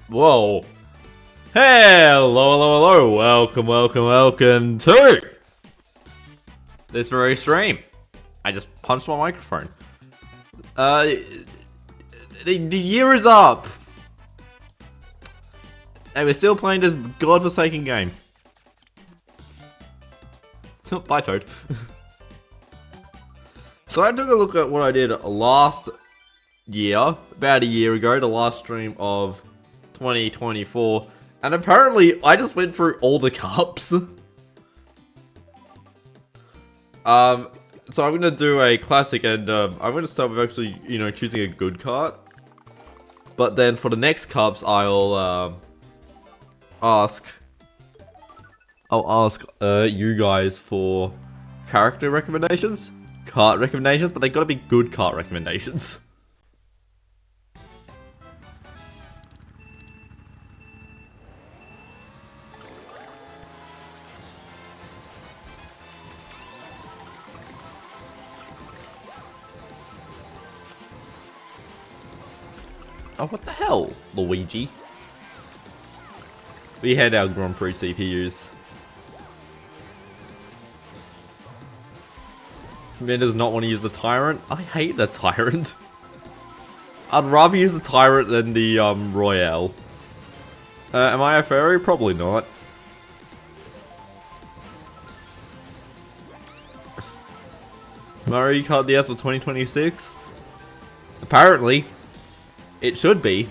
Whoa. Hello. Welcome to this very stream. I just punched my microphone. The year is up. And we're still playing this godforsaken game. Bye, Toad. So I took a look at what I did last year, about a year ago, the last stream of 2024, and apparently I just went through all the cups. So I'm gonna do a classic, and I'm gonna start with actually, choosing a good card. But then for the next cups, I'll ask you guys for character recommendations, card recommendations, but they gotta be good card recommendations. Oh, what the hell, Luigi? We had our Grand Prix CPUs. Man does not want to use the Tyrant. I hate the Tyrant. I'd rather use the Tyrant than the Royale. Am I a fairy? Probably not. Mario Kart DS for 2026? Apparently, it should be.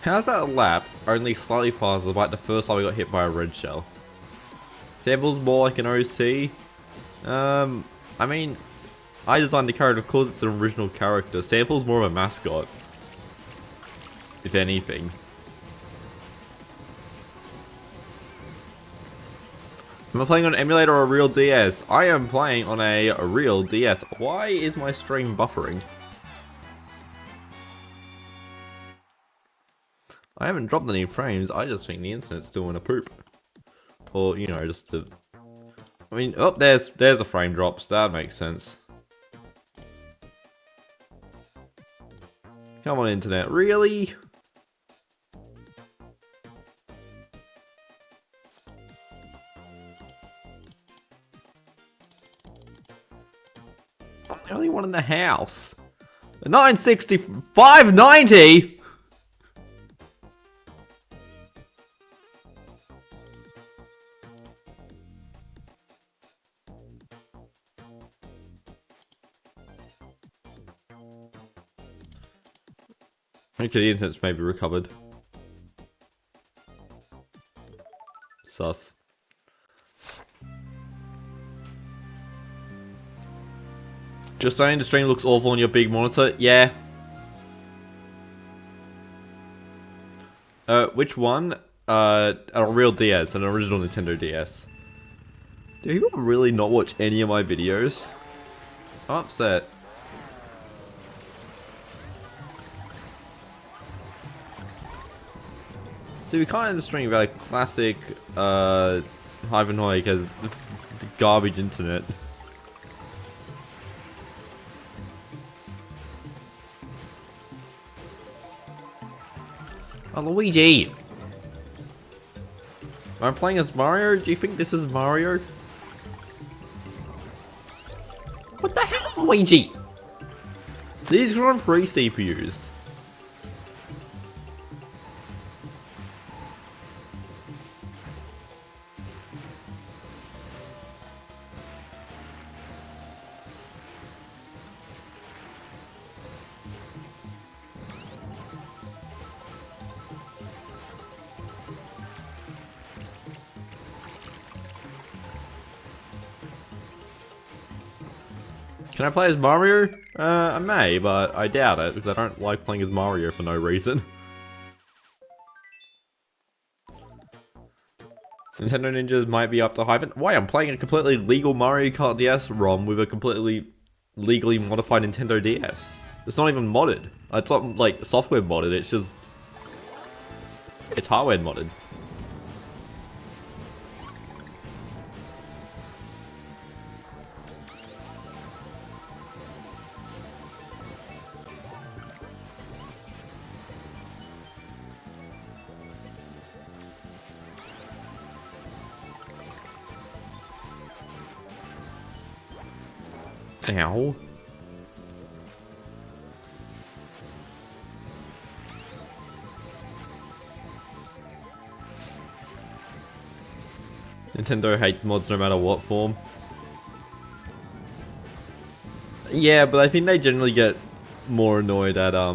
How's that lap only slightly faster, like the first time we got hit by a red shell? Sample's more like an OC. I mean, I designed the character, of course it's an original character. Sample's more of a mascot, if anything. Am I playing on an emulator or a real DS? I am playing on a real DS. Why is my stream buffering? I haven't dropped any frames, I just think the internet's doing a poop. Or, just to... I mean, oh, there's a frame drops, that makes sense. Come on, internet, really? I'm the only one in the house. 960, 590? Okay, the internet's maybe recovered. Sus. Just saying the stream looks awful on your big monitor? Yeah. Which one? A real DS, an original Nintendo DS. Do you really not watch any of my videos? I'm upset. So we kind of stream about a classic Hyphen Hoik as garbage internet. Oh, Luigi! Am I playing as Mario? Do you think this is Mario? What the hell, Luigi? These Grand Prix CPUs. Can I play as Mario? I may, but I doubt it, because I don't like playing as Mario for no reason. Nintendo Ninjas might be up to Hyphen. Why? I'm playing a completely legal Mario Kart DS ROM with a completely legally modified Nintendo DS. It's not even modded. It's not like software modded, it's just... it's hardware modded. Ow. Nintendo hates mods no matter what form. Yeah, but I think they generally get more annoyed at I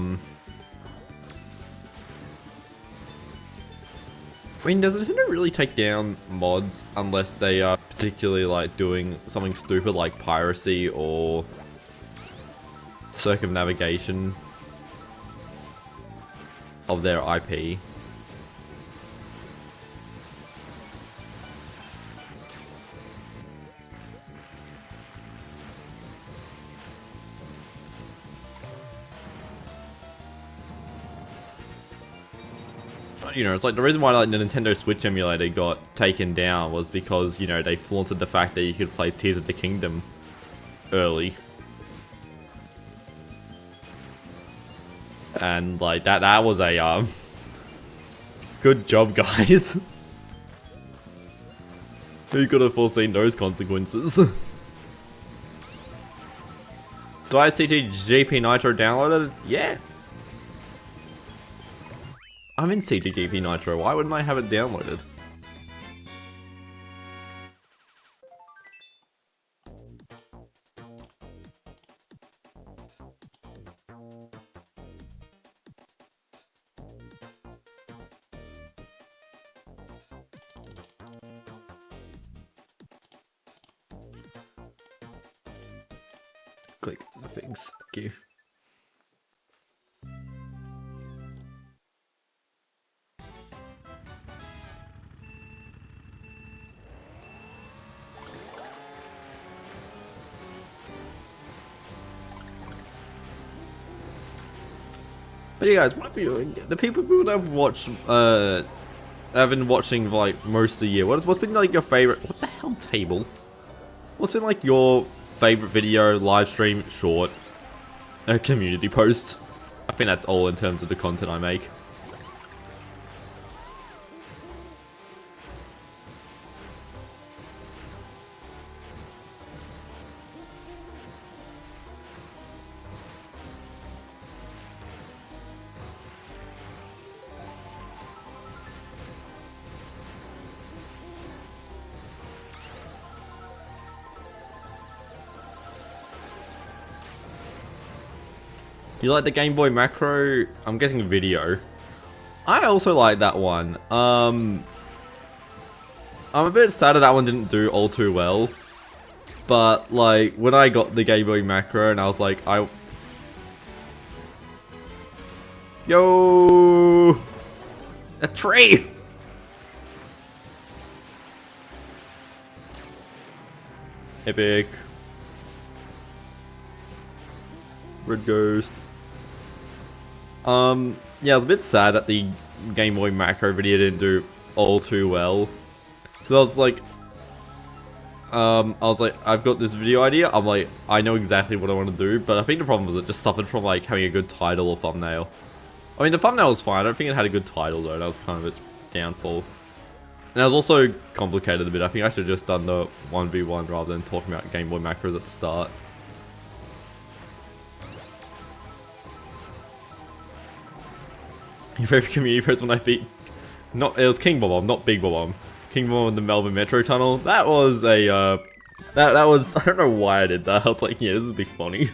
mean, does Nintendo really take down mods unless they are particularly like doing something stupid like piracy or circumnavigation of their IP? You know, it's like the reason why like the Nintendo Switch emulator got taken down was because, you know, they flaunted the fact that you could play Tears of the Kingdom early. And like that was a good job, guys. Who could have foreseen those consequences? Do I have CTGP Nitro downloaded? Yeah. I'm in CTGP Nitro, why wouldn't I have it downloaded? Click the things. Thank you. But yeah, guys, what have you, the people that have watched, have been watching like most of the year, what's been like your favorite, what the hell table? What's been like your favorite video, live stream, short, community post? I think that's all in terms of the content I make. You like the Game Boy Macro? I'm guessing video. I also like that one. I'm a bit sad that one didn't do all too well. But like when I got the Game Boy Macro and I was like, yo, a tree. Epic. Red Ghost. Yeah, I was a bit sad that the Game Boy Macro video didn't do all too well. Because I was like, I've got this video idea, I'm like, I know exactly what I want to do, but I think the problem was it just suffered from like having a good title or thumbnail. I mean, the thumbnail was fine, I don't think it had a good title though, that was kind of its downfall. And it was also complicated a bit, I think I should have just done the 1v1 rather than talking about Game Boy Macros at the start. Your favorite community post when I beat... it was King Bomb, not Big Bomb. King Bomb in the Melbourne Metro Tunnel. That was a, that was... I don't know why I did that. I was like, yeah, this is a bit funny.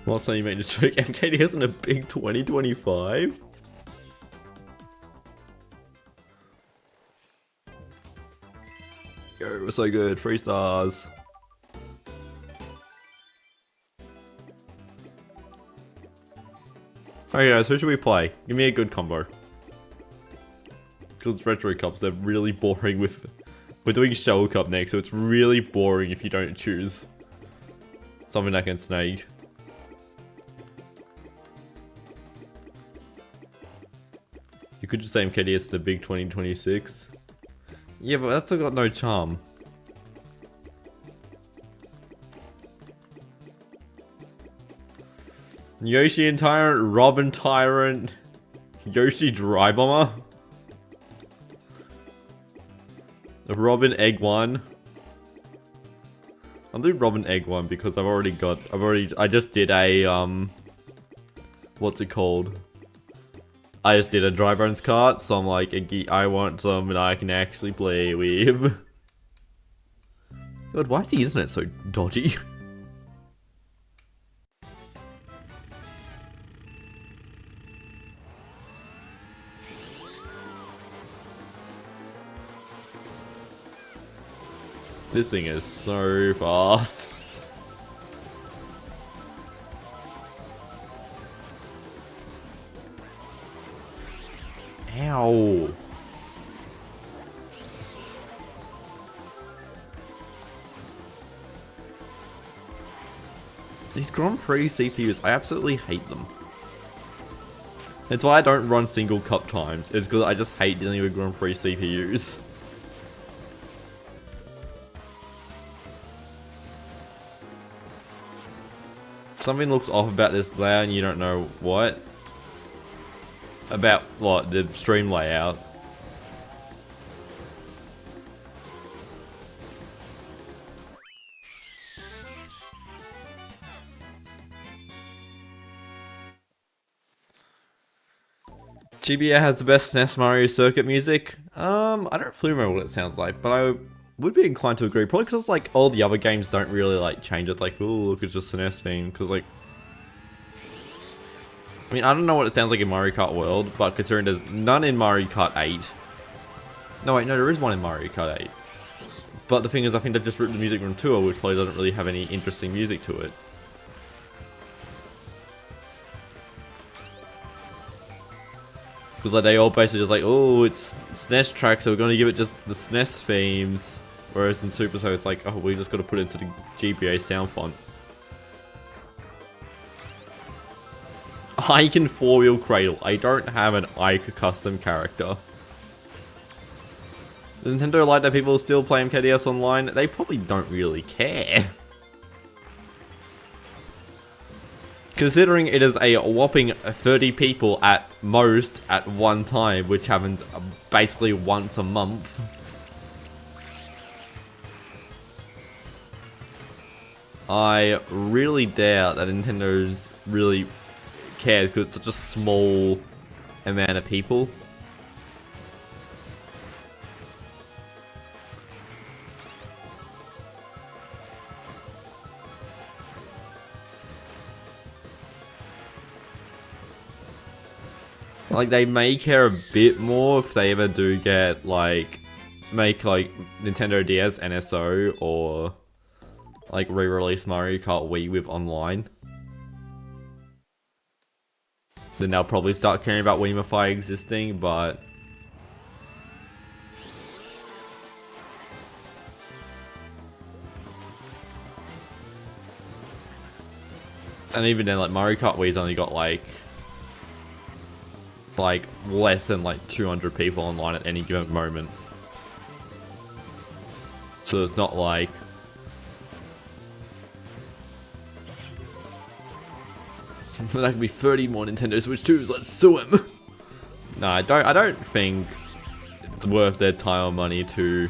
Last time you made a joke, MKDS in a big 2025? Yo, we're so good. 3 stars. Alright guys, who should we play? Give me a good combo. Because Retro Cups, they're really boring with... We're doing Shovel Cup next, so it's really boring if you don't choose something that can snake. You could just say MKDS the big 2026. Yeah, but that's got no charm. Yoshi and Tyrant, Robin Tyrant, Yoshi Dry Bomber, Robin Egg 1. I'll do Robin Egg 1 because I just did a, what's it called? I just did a Dry Bones cart, so I'm like, I want something I can actually play with. God, why is the internet so dodgy? This thing is so fast. Ow. These Grand Prix CPUs, I absolutely hate them. That's why I don't run single cup times. It's because I just hate dealing with Grand Prix CPUs. Something looks off about this layout and you don't know what. About what? The stream layout. GBA has the best SNES Mario circuit music. I don't fully remember what it sounds like, but I would be inclined to agree. Probably because like all the other games don't really like change it. Like, oh look, it's just SNES theme. Because like, I mean, I don't know what it sounds like in Mario Kart World, but considering there's none in Mario Kart 8. No wait, no, there is one in Mario Kart 8. But the thing is, I think they've just written the music from Tour, which probably doesn't really have any interesting music to it. Because like they all basically just like, oh, it's SNES track, so we're going to give it just the SNES themes. Whereas in Super, so it's like, oh, we just got to put it into the GBA sound font. Ike and 4-wheel cradle. I don't have an Ike custom character. Does Nintendo like that people still play MKDS online? They probably don't really care. Considering it is a whopping 30 people at most at one time, which happens basically once a month. I really doubt that Nintendo's really cared because it's such a small amount of people. Like, they may care a bit more if they ever do get, like, make, like, Nintendo DS NSO or, like, re-release Mario Kart Wii with online. Then they'll probably start caring about Wiimify existing, but... And even then, like, Mario Kart Wii's only got, like less than like 200 people online at any given moment. So it's not like that could be 30 more Nintendo Switch 2s, let's sue him. No, I don't think it's worth their time or money to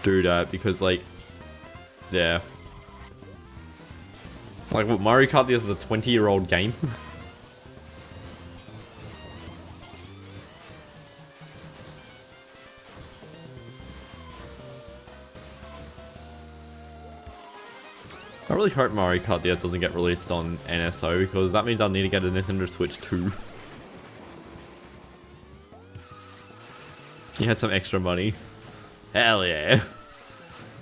do that because like, yeah. Like what, Mario Kart DS is a 20-year-old game? I really hope Mario Kart DS doesn't get released on NSO because that means I'll need to get a Nintendo Switch 2. You had some extra money. Hell yeah.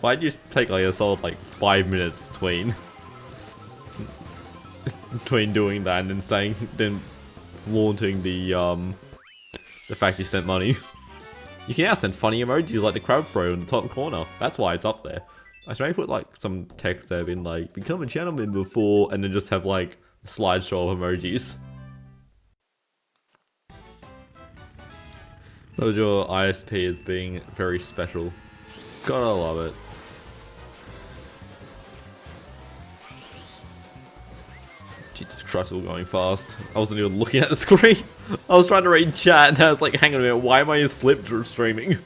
Why'd you take like a solid like 5 minutes between between doing that and then saying, then flaunting the fact you spent money. You can now send funny emojis like the crab throw in the top corner. That's why it's up there. I should maybe put like some text there being like, become a channel member for, and then just have like a slideshow of emojis. That was your ISP as being very special. Gotta love it. Jesus Christ, we're going fast. I wasn't even looking at the screen. I was trying to read chat and I was like, hang on a minute, why am I in slip streaming?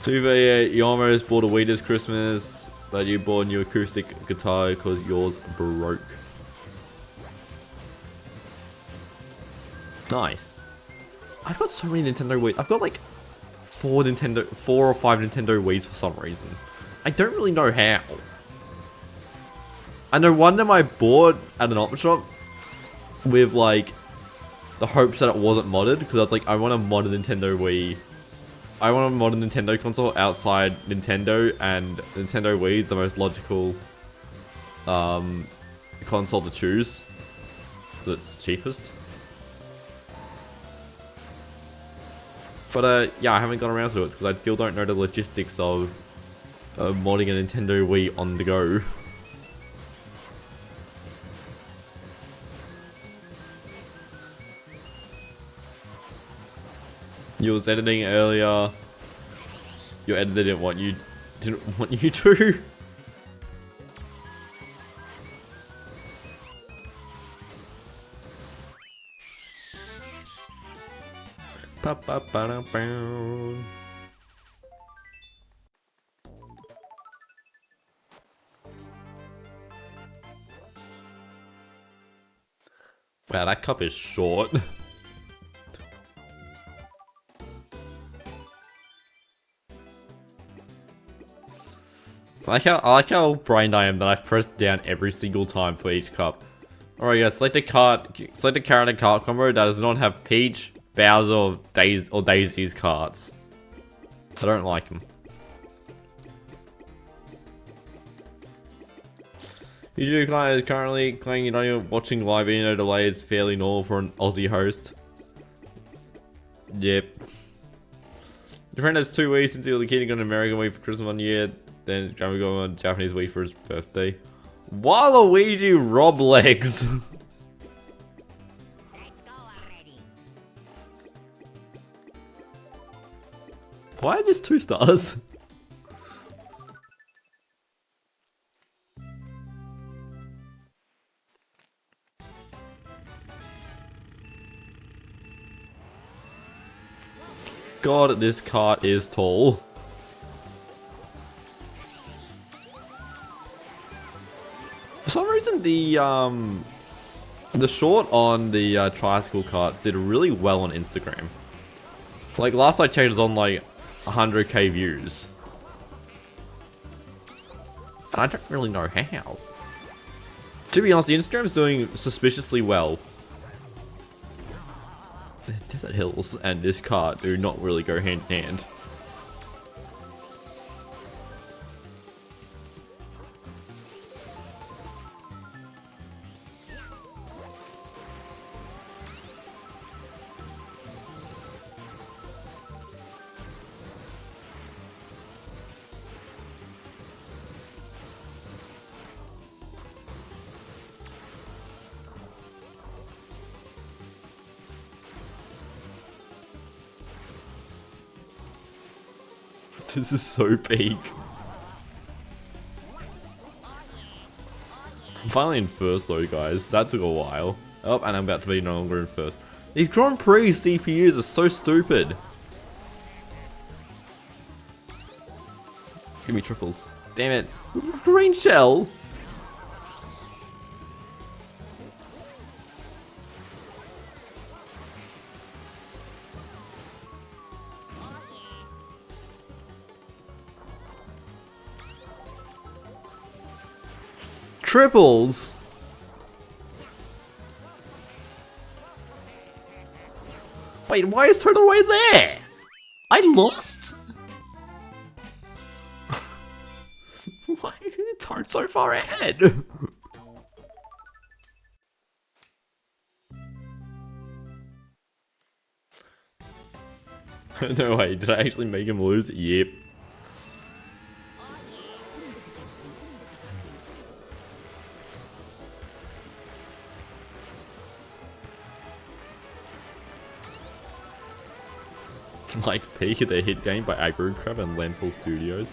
2v8, you almost bought a Wii this Christmas, but you bought a new acoustic guitar because yours broke. Nice. I've got so many Nintendo Wii's. I've got like 4 or 5 Nintendo Wii's for some reason. I don't really know how. I know one of them I bought at an op shop with like the hopes that it wasn't modded, because I was like, I want to mod a Nintendo Wii. I want to mod a Nintendo console outside Nintendo, and Nintendo Wii is the most logical console to choose. That's cheapest. But yeah, I haven't got around to it because I still don't know the logistics of modding a Nintendo Wii on the go. You was editing earlier. Your editor didn't want you to. Wow, that cup is short. I like how brained I am that I've pressed down every single time for each cup. Alright guys, select the carrot and cart combo that does not have Peach, Bowser, or Daisy's carts. I don't like them. Usually client is currently claiming you know you're watching live and no delay is fairly normal for an Aussie host. Yep. Your friend has 2 weeks since he was a kid and got an American Wii for Christmas 1 year. Then going to go on Japanese Wii for his birthday. Waluigi Rob Legs. Why are this 2 stars? God, this cart is tall. For some reason, the short on the tricycle carts did really well on Instagram. Like last I checked, it was on like 100k views. And I don't really know how. To be honest, the Instagram's doing suspiciously well. Desert Hills and this cart do not really go hand in hand. This is so big. I'm finally in first though, guys. That took a while. Oh, and I'm about to be no longer in first. These Grand Prix CPUs are so stupid. Give me triples. Damn it. Green shell. Triples. Wait, why is Turtle Way there? I lost. Why is Toad so far ahead? No way, did I actually make him lose? Yep. Like peak of their hit game by Aggro Crab and Landfall Studios.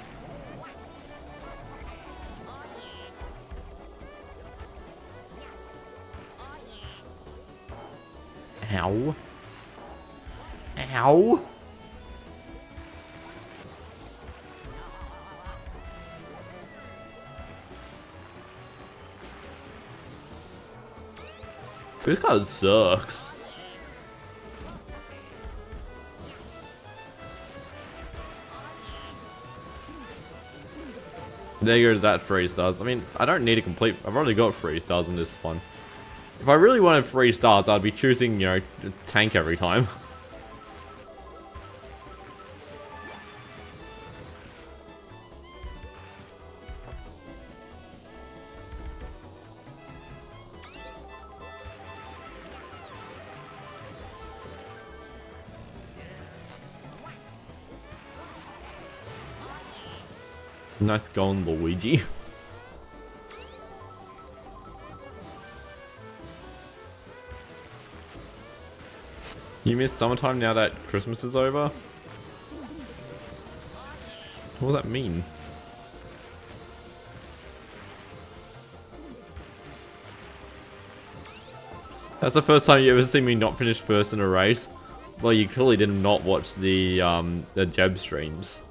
Ow. Ow. This card sucks. There goes that 3 stars. I mean, I don't need a complete... I've already got 3 stars in this one. If I really wanted 3 stars, I'd be choosing, you know, tank every time. Nice going, Luigi. You miss summertime now that Christmas is over? What does that mean? That's the first time you ever see me not finish first in a race. Well, you clearly did not watch the Jeb streams.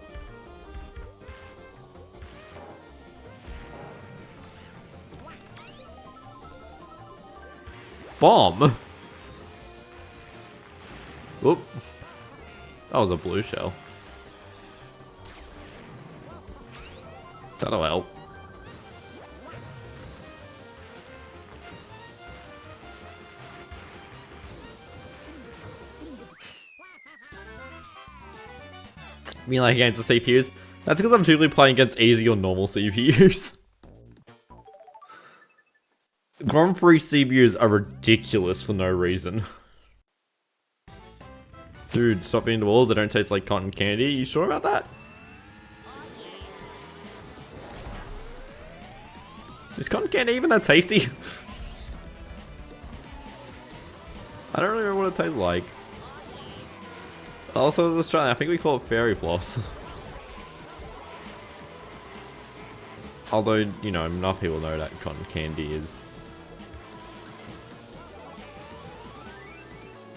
Bomb! Whoop. That was a blue shell. That'll help. I mean, like against the CPUs? That's because I'm typically playing against easy or normal CPUs. Grand Prix CPUs are ridiculous for no reason. Dude, stop eating the walls, they don't taste like cotton candy. You sure about that? Is cotton candy even that tasty? I don't really know what it tastes like. Also, as Australian, I think we call it fairy floss. Although, you know, enough people know that cotton candy is.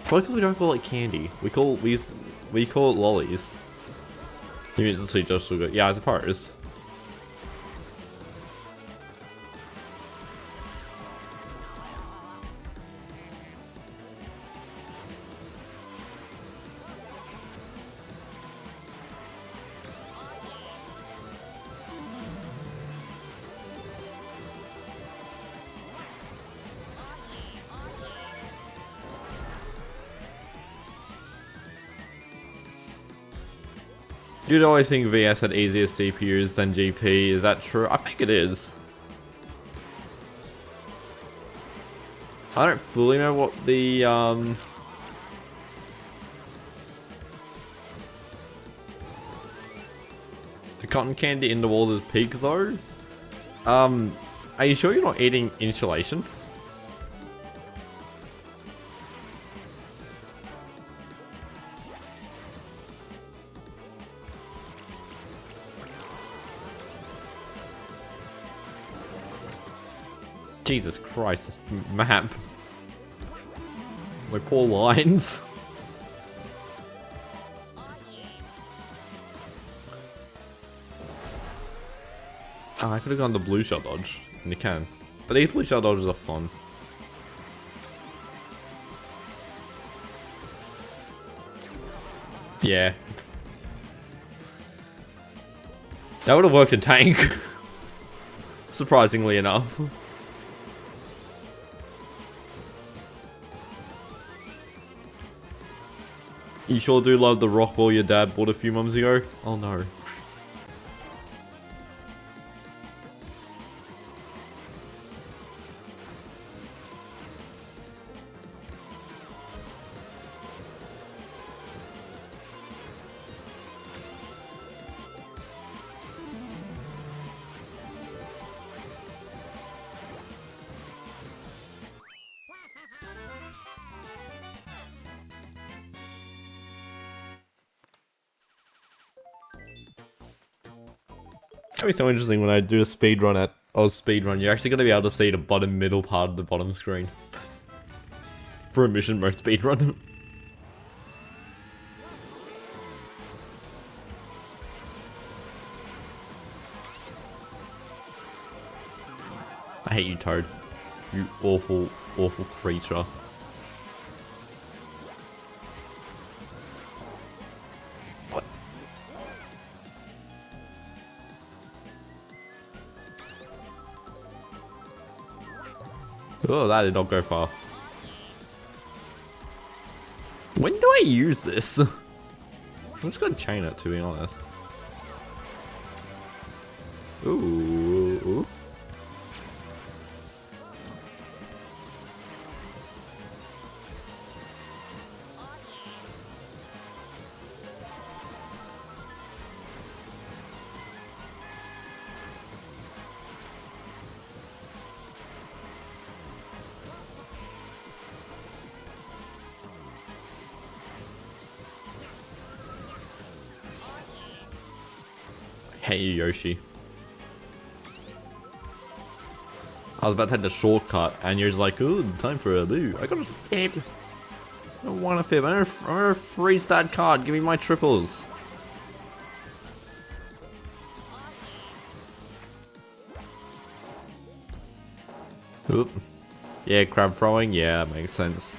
Probably we don't call it candy. We call it lollies. You mean it's just so good. Yeah, I suppose. You'd always think VS had easier CPUs than GP, is that true? I think it is. I don't fully know what the cotton candy in the wall is peak though. Are you sure you're not eating insulation? Jesus Christ, this map. My poor lines. Oh, I could have gone the blue shell dodge. And you can. But these blue shell dodges are fun. Yeah. That would have worked in tank. Surprisingly enough. You sure do love the rock ball your dad bought a few months ago? Oh no. It's gonna be so interesting when I do a speedrun at speedrun. You're actually gonna be able to see the bottom middle part of the bottom screen for a mission mode speedrun. I hate you, Toad. You awful, awful creature. What? Oh, that did not go far. When do I use this? I'm just gonna chain it, to be honest. Ooh. Hey Yoshi. I was about to take the shortcut and you're just like, ooh, time for a boo. I got a fib. I don't want a fib. I want a free stat card. Give me my triples. Oop. Yeah, crab throwing. Yeah, that makes sense.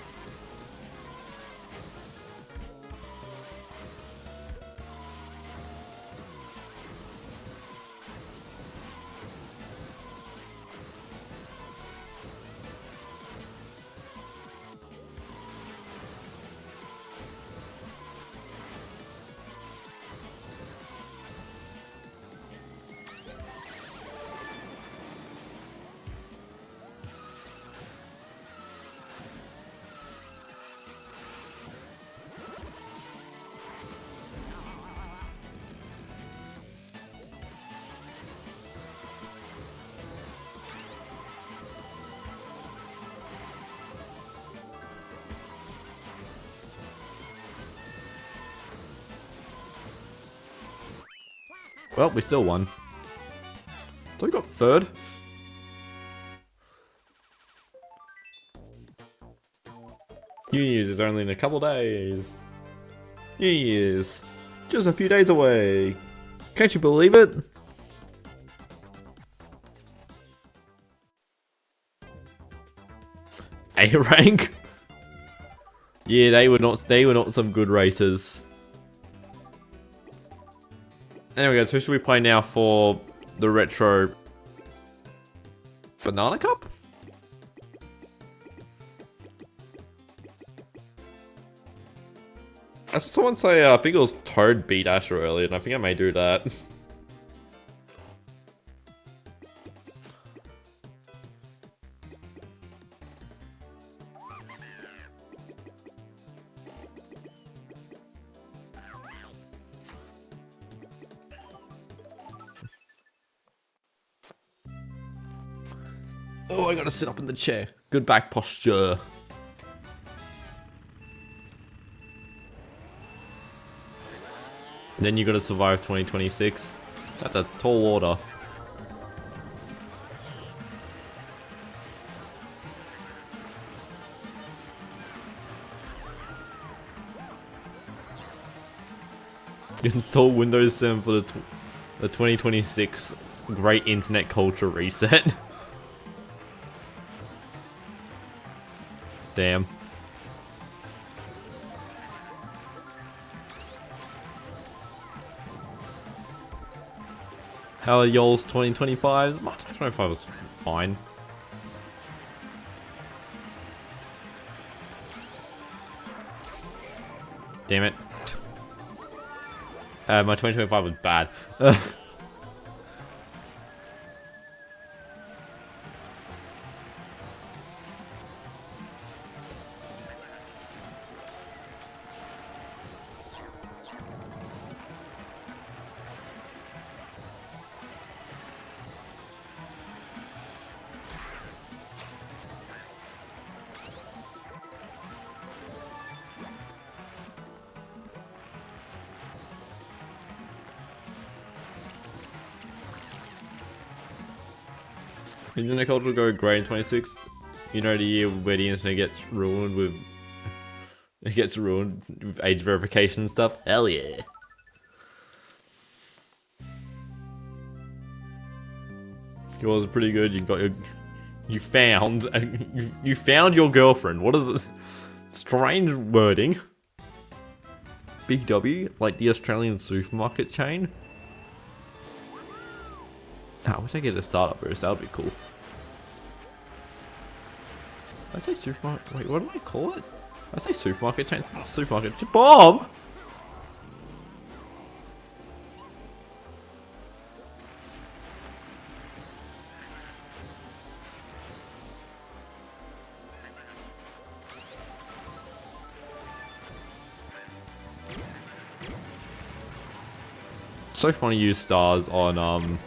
Well, we still won. So we got third. New Year's is only in a couple days. New Year's. Just a few days away. Can't you believe it? A rank? Yeah, they were not some good racers. There we go, so should we play now for the retro Banana Cup? I saw someone say, I think it was Toad beat Asher earlier, and I think I may do that. Oh, I gotta sit up in the chair. Good back posture. Then you gotta survive 2026. That's a tall order. Install Windows 7 for the 2026 Great Internet Culture Reset. Damn. How are y'all's 2025? My 2025 was fine. Damn it. My 2025 was bad. Internet culture will go great in 26. You know, the year where the internet gets ruined with age verification and stuff. Hell yeah. Yours is pretty good. You found your girlfriend. What is it? Strange wording. Big W, like the Australian supermarket chain. I wish I could get a startup boost. That would be cool. I say supermarket. Wait, what do I call it? I say supermarket chain. It's not a supermarket. It's a bomb. So funny to use stars on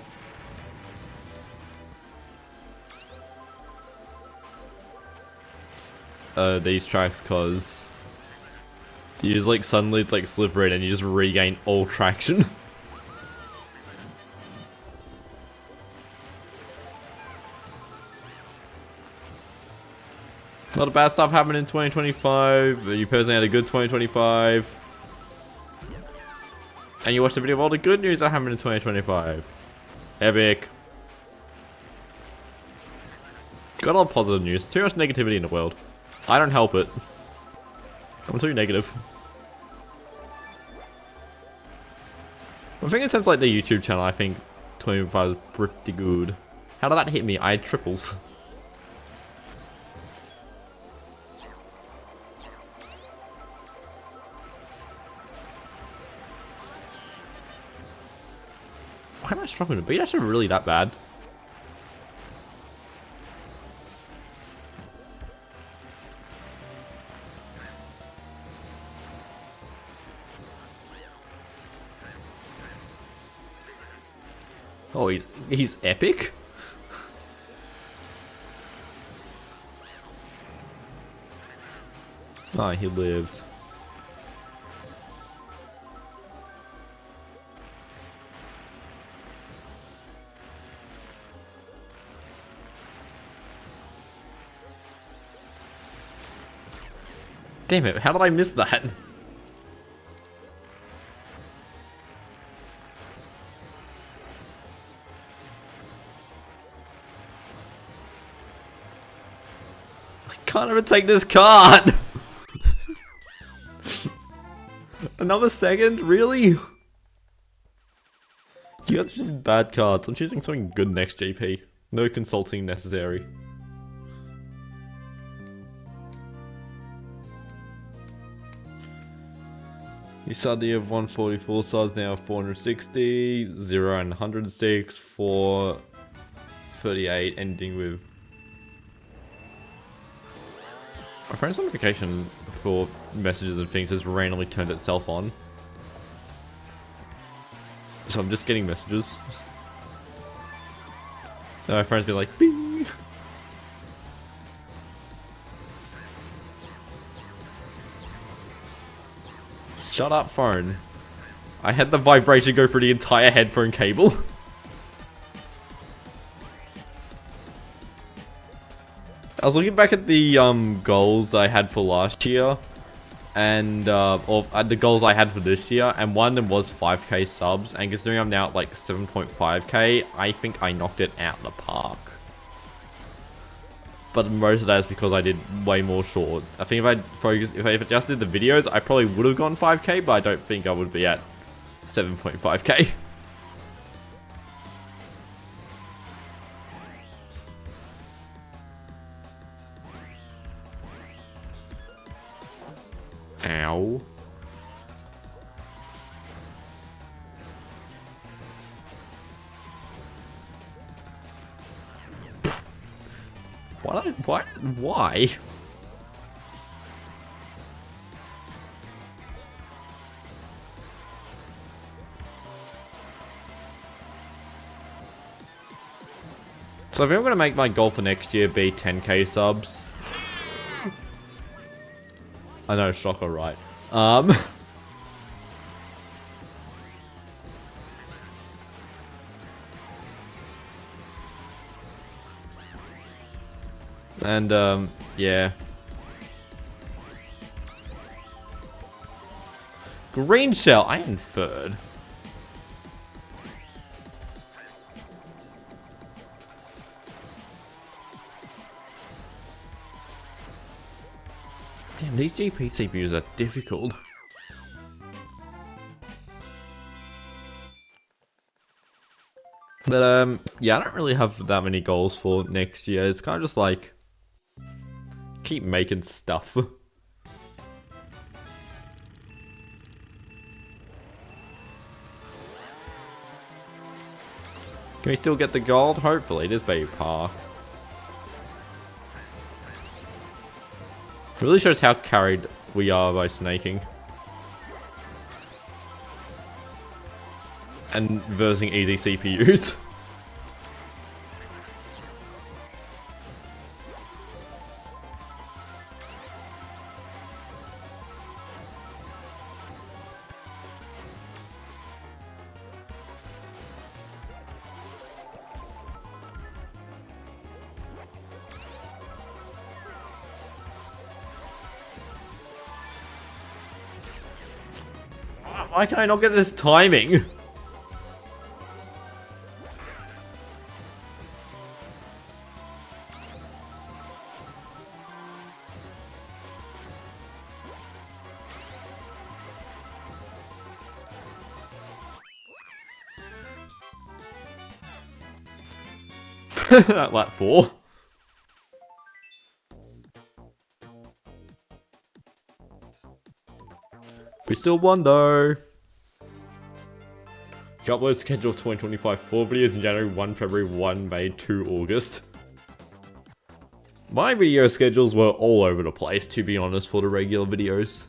these tracks, cause you just like suddenly it's like slippery and you just regain all traction. A lot of bad stuff happened in 2025, but you personally had a good 2025. And you watched the video of all the good news that happened in 2025. Epic. Got a lot of positive news. Too much negativity in the world. I don't help it. I'm too negative. I think in terms of like the YouTube channel, I think 25 is pretty good. How did that hit me? I had triples. Why am I struggling to beat? That's not really that bad. Oh, he's epic. Oh, he lived. Damn it, how did I miss that? I can't even take this card! Another second? Really? You guys are choosing bad cards. I'm choosing something good next GP. No consulting necessary. You started of 144 stars, now 460, 0 and 106, 438, ending with... My friend's notification for messages and things has randomly turned itself on. So I'm just getting messages. And my friend's been like, bing! Shut up, phone. I had the vibration go through the entire headphone cable. I was looking back at the goals I had for last year, and or the goals I had for this year, and one of them was 5k subs, and considering I'm now at like 7.5k, I think I knocked it out of the park. But most of that is because I did way more shorts. I think if I just did the videos, I probably would have gone 5k, but I don't think I would be at 7.5k. Ow. Why? So I think I'm gonna make my goal for next year be 10k subs. I know, shocker, right? And yeah. Green shell, I inferred. Damn, these GP CPUs are difficult. But yeah, I don't really have that many goals for next year. It's kind of just like keep making stuff. Can we still get the gold? Hopefully, it is Baby Park. It really shows how carried we are by snaking. And versing easy CPUs. Why can I not get this timing? Lap 4. We still won though. The upload schedule of 2025 4 videos in January, 1 February, 1 May, 2 August. My video schedules were all over the place, to be honest, for the regular videos.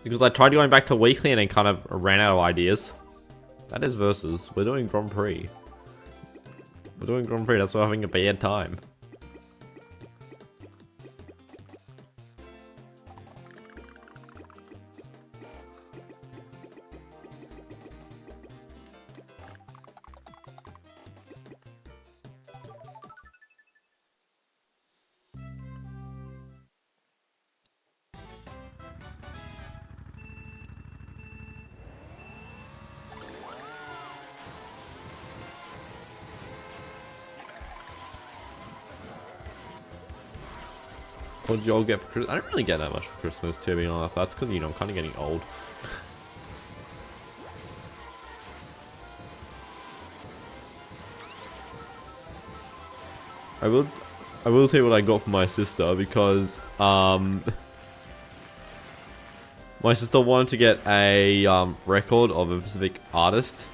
Because I tried going back to weekly and then kind of ran out of ideas. That is versus. We're doing Grand Prix. We're doing Grand Prix, that's why we're having a bad time. What did y'all get for Christmas? I don't really get that much for Christmas, to be honest. That's because, you know, I'm kind of getting old. I will tell you what I got for my sister, because my sister wanted to get a record of a specific artist,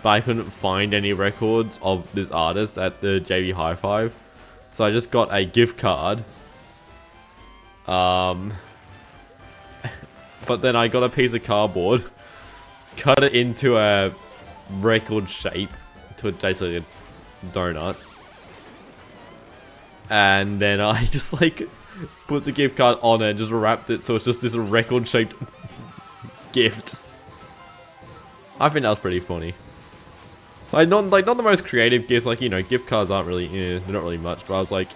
but I couldn't find any records of this artist at the JB Hi-Fi, so I just got a gift card. But then I got a piece of cardboard, cut it into a record shape, to basically a donut, and then I just like put the gift card on it and just wrapped it so it's just this record shaped gift. I think that was pretty funny. Like not the most creative gift, like, you know, gift cards aren't really, they're not really much, but I was like,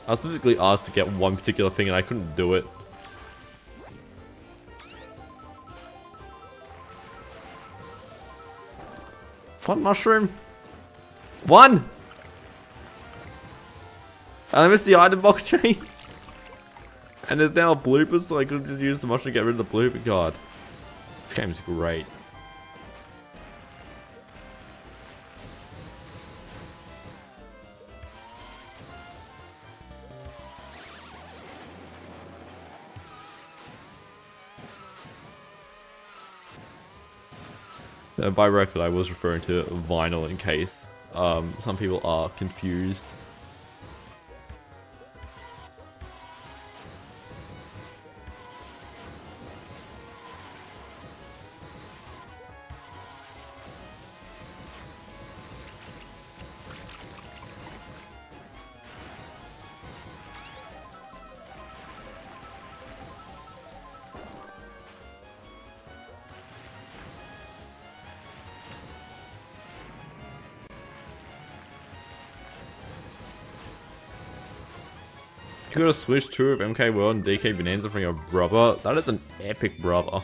I was specifically asked to get one particular thing and I couldn't do it. One mushroom? One! And I missed the item box chain. And there's now a blooper, so I could just use the mushroom to get rid of the blooper. God. This game is great. By record, I was referring to vinyl in case some people are confused. You got a Switch 2 of MK World and DK Bonanza from your brother? That is an epic brother.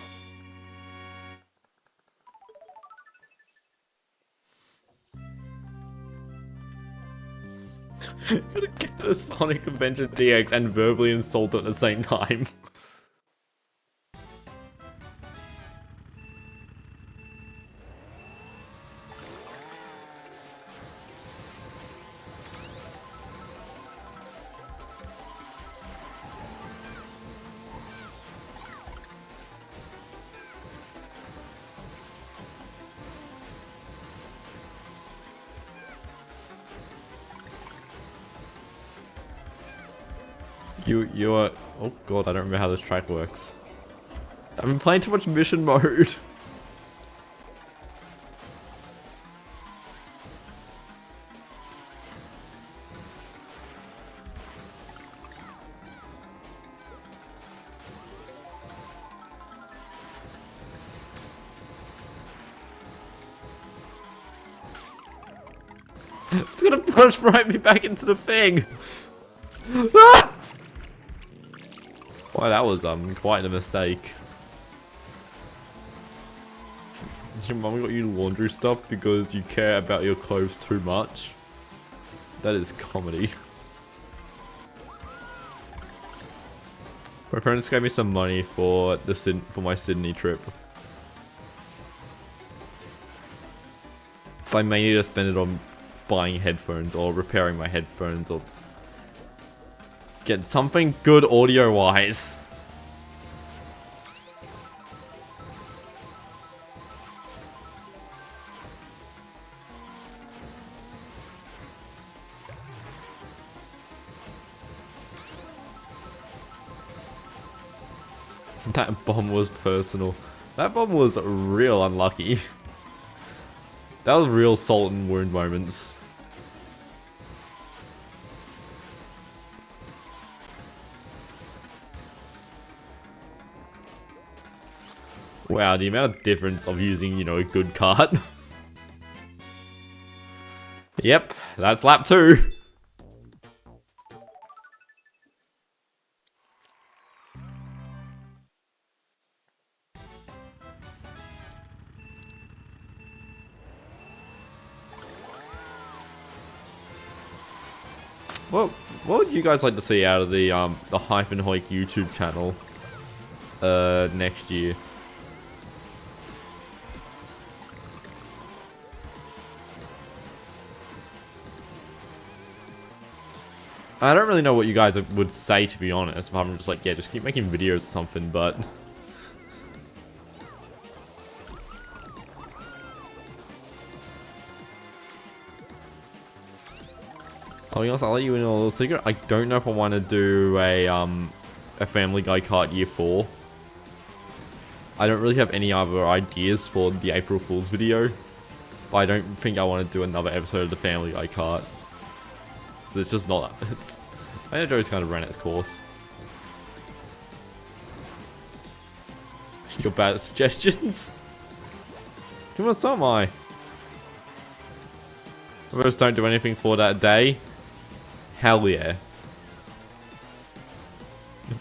Gotta get to Sonic Adventure DX and verbally insult it at the same time. You are... Oh god, I don't remember how this track works. I've been playing too much mission mode. It's gonna push right me back into the thing. Ah! Well, that was quite a mistake. Your mum got you laundry stuff because you care about your clothes too much. That is comedy. My parents gave me some money for my Sydney trip. I may need to spend it on buying headphones or repairing my headphones or get something good audio-wise. That bomb was personal. That bomb was real unlucky. That was real salt and wound moments. Wow, the amount of difference of using, you know, a good cart. Yep, that's lap 2. Well, what would you guys like to see out of the Hyphen Hoik YouTube channel next year? I don't really know what you guys would say, to be honest. If I'm just like, yeah, just keep making videos or something, but... Oh, yes, I'll let you in a little secret. I don't know if I want to do a Family Guy Kart Year 4. I don't really have any other ideas for the April Fool's video. But I don't think I want to do another episode of the Family Guy Kart. It's just not... I know Joe's kind of ran its course. You're bad at suggestions. Come on, so am I. First, don't do anything for that day. Hell yeah.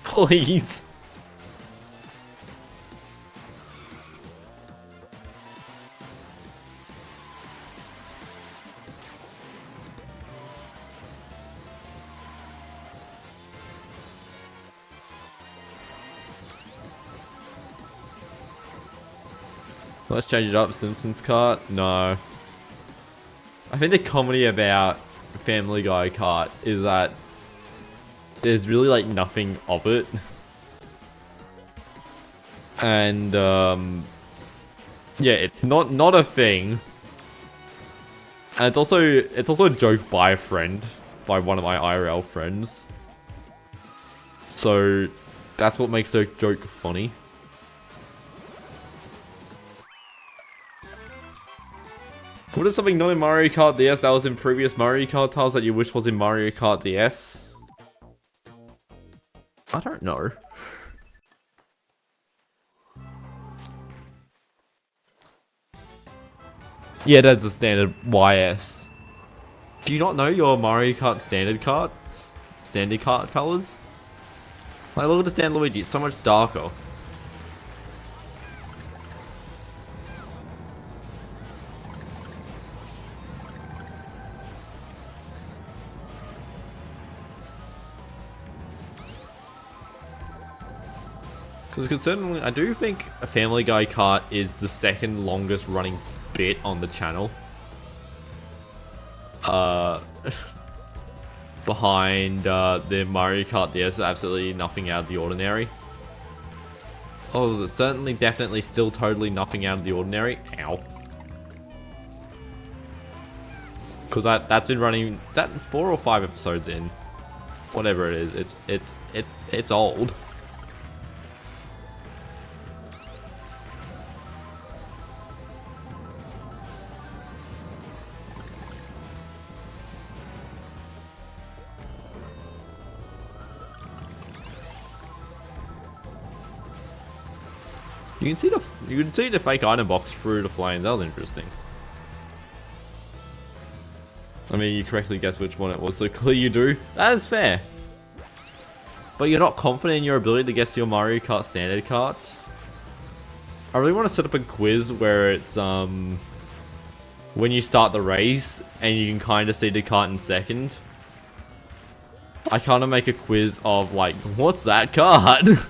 Please. Let's change it up, Simpsons Kart? No. I think the comedy about Family Guy Kart is that there's really like nothing of it. And yeah, it's not a thing. And it's also a joke by a friend, by one of my IRL friends. So that's what makes the joke funny. What is something not in Mario Kart DS that was in previous Mario Kart titles that you wish was in Mario Kart DS? I don't know. Yeah, that's a standard YS. Do you not know your Mario Kart standard carts? standard kart colors. Like, look at the standard Luigi, it's so much darker. Because certainly, I do think a Family Guy kart is the second longest running bit on the channel. Behind the Mario Kart DS, absolutely nothing out of the ordinary. Oh, it's certainly, definitely, still totally nothing out of the ordinary. Ow. Because that's been running, is that 4 or 5 episodes in? Whatever it is, it's old. You can see the fake item box through the flames. That was interesting. I mean, you correctly guessed which one it was, so clearly you do. That is fair. But you're not confident in your ability to guess your Mario Kart standard carts. I really want to set up a quiz where it's when you start the race and you can kind of see the kart in second. I kind of make a quiz of like, what's that kart?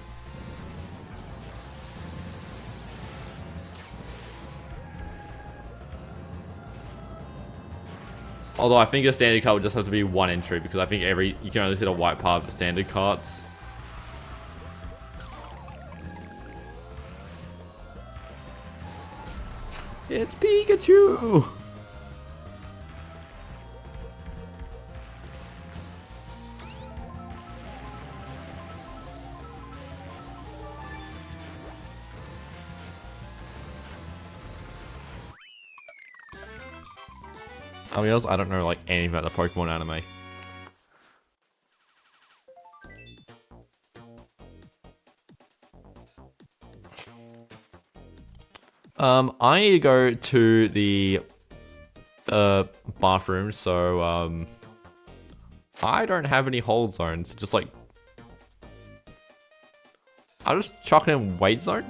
Although I think a standard cart would just have to be one entry because I think you can only see the white part of the standard carts. It's Pikachu! I'll be honest, I don't know like anything about the Pokemon anime. I need to go to the bathroom, so I don't have any hold zones. Just like I'll just chuck in wait zone.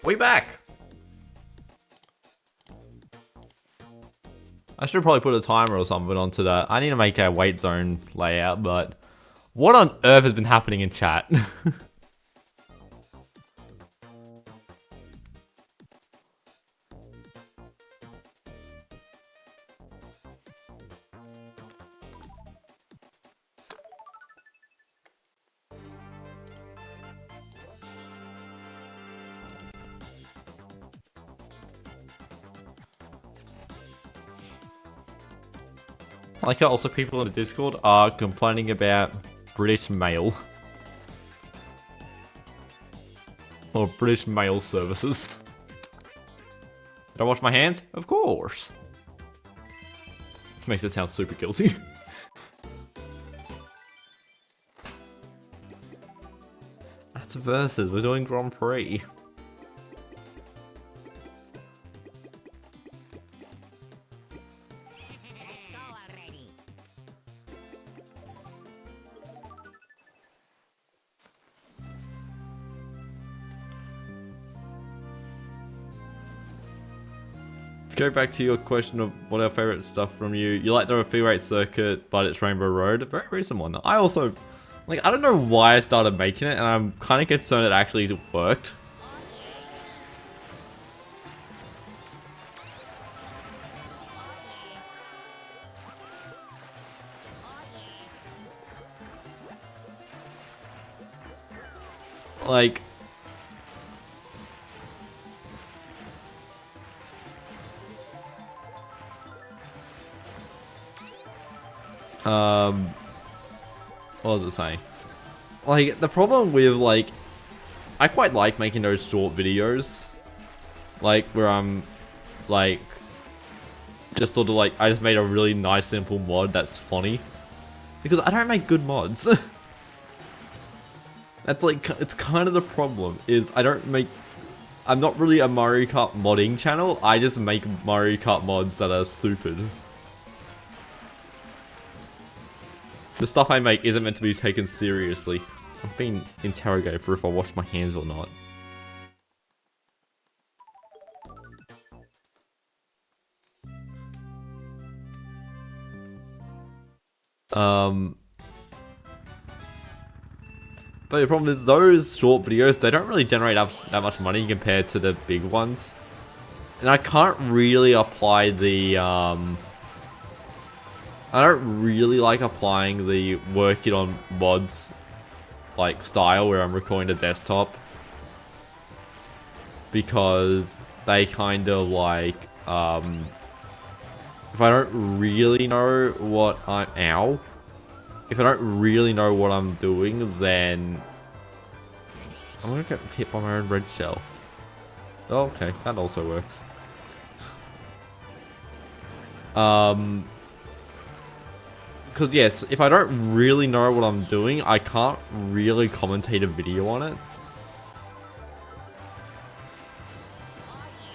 We back! I should probably put a timer or something onto that. I need to make a wait zone layout, but what on earth has been happening in chat? Like how also people in the Discord are complaining about British mail. Or British mail services. Did I wash my hands? Of course. This makes it sound super guilty. That's versus, we're doing Grand Prix. Go back to your question of what our favorite stuff from you. You like the figure eight circuit, but it's Rainbow Road. A very recent one. I also, like, I don't know why I started making it, and I'm kind of concerned it actually worked. Like, what was it saying? Like, the problem with, like, I quite like making those short videos. Like, where I'm, like, just sort of like, I just made a really nice simple mod that's funny. Because I don't make good mods. That's like, it's kind of the problem, is I'm not really a Mario Kart modding channel, I just make Mario Kart mods that are stupid. The stuff I make isn't meant to be taken seriously. I'm being interrogated for if I wash my hands or not. But the problem is those short videos, they don't really generate that much money compared to the big ones. And I can't really apply the, I don't really like applying the work it on mods like style where I'm recording the desktop, because they kind of like if I don't really know what if I don't really know what I'm doing, then I'm gonna get hit by my own red shell. Oh, okay, that also works. Because yes, if I don't really know what I'm doing, I can't really commentate a video on it.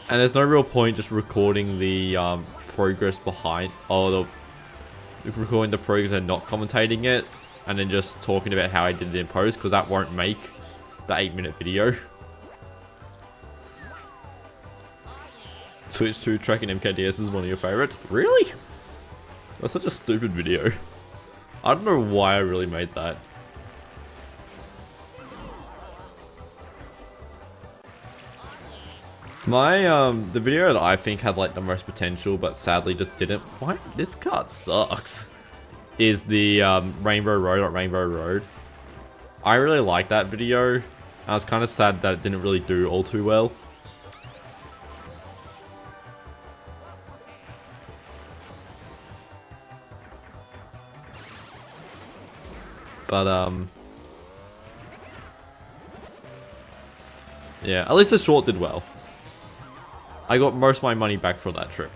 And there's no real point just recording the progress behind, or recording the progress and not commentating it, and then just talking about how I did it in post, because that won't make the 8-minute video. Switch to tracking MKDS is one of your favorites. Really? That's such a stupid video. I don't know why I really made that. My, the video that I think had like the most potential, but sadly just didn't. Why? This card sucks. Is the Rainbow Road at Rainbow Road. I really like that video. I was kind of sad that it didn't really do all too well. But, yeah, at least the short did well. I got most of my money back for that trip.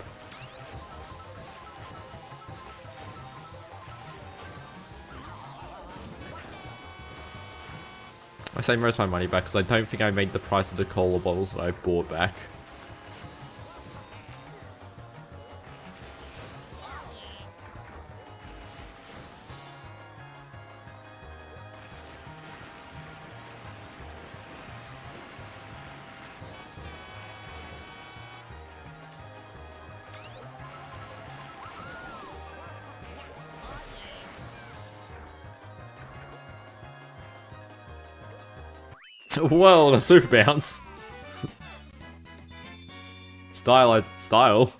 I say most of my money back because I don't think I made the price of the cola bottles that I bought back. Whoa, the super bounce. Stylized style.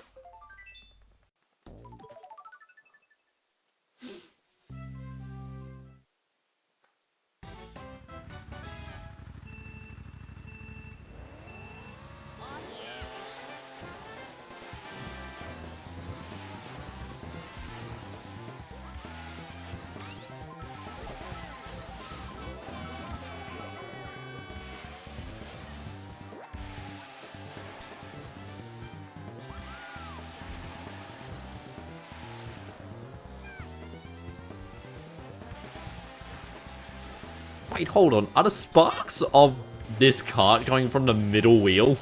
Wait, hold on. Are the sparks of this cart going from the middle wheel?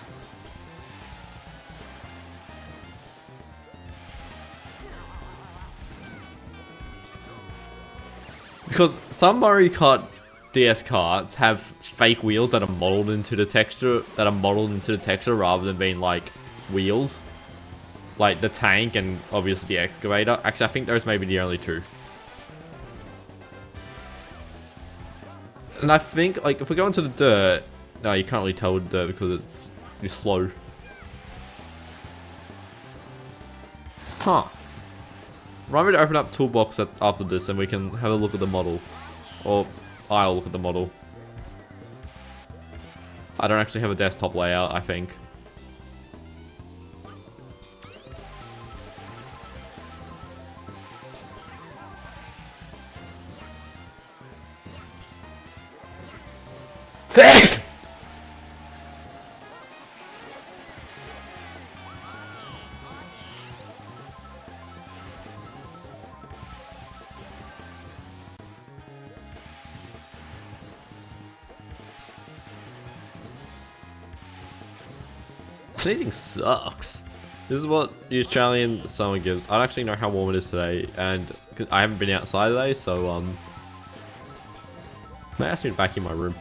Because some Mario Kart DS carts have fake wheels that are modeled into the texture, rather than being like wheels. Like the tank and obviously the excavator. Actually, I think those may be the only two. And I think, like, if we go into the dirt... No, you can't really tell with dirt because you're slow. Huh. Remind me to open up toolbox after this and we can have a look at the model. Or, I'll look at the model. I don't actually have a desktop layout, I think. Sneezing sucks. This is what the Australian summer gives. I don't actually know how warm it is today, and I haven't been outside today, so may ask me to vacuum my room.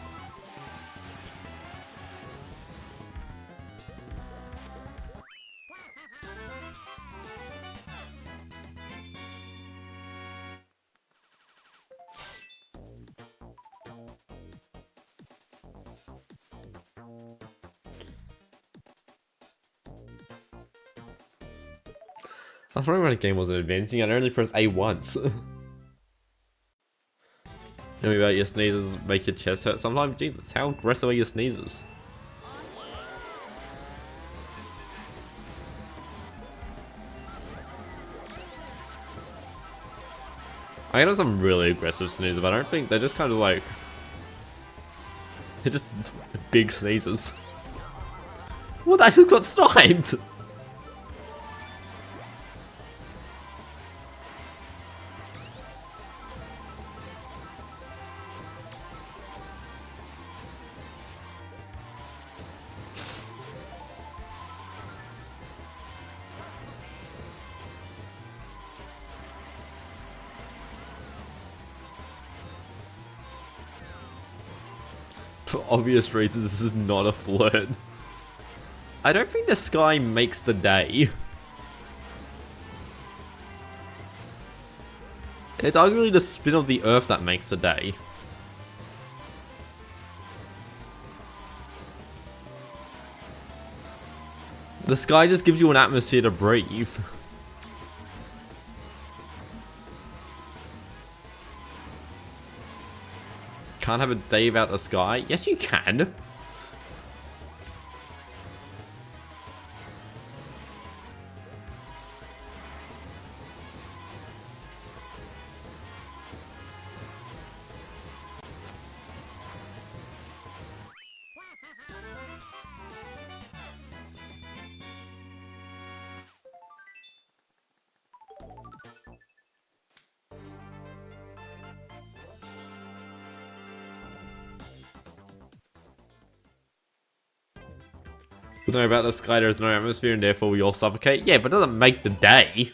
I was wondering when the game wasn't advancing, I'd only press A once. Tell me about your sneezes make your chest hurt sometimes? Jesus, how aggressive are your sneezes? I know some really aggressive sneezes, but I don't think they're just kind of like... They're just big sneezes. What? I just got sniped! For obvious reasons, this is not a flirt. I don't think the sky makes the day. It's arguably the spin of the earth that makes the day. The sky just gives you an atmosphere to breathe. Can't have a day without the sky? Yes, you can. Know about the sky, there's no atmosphere and therefore we all suffocate. Yeah, but it doesn't make the day.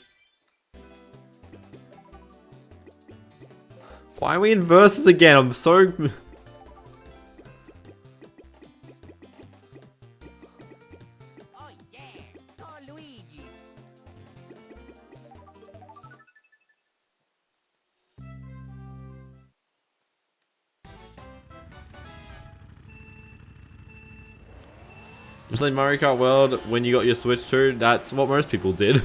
Why are we in verses again? I'm so... Just like Mario Kart World, when you got your Switch 2, that's what most people did.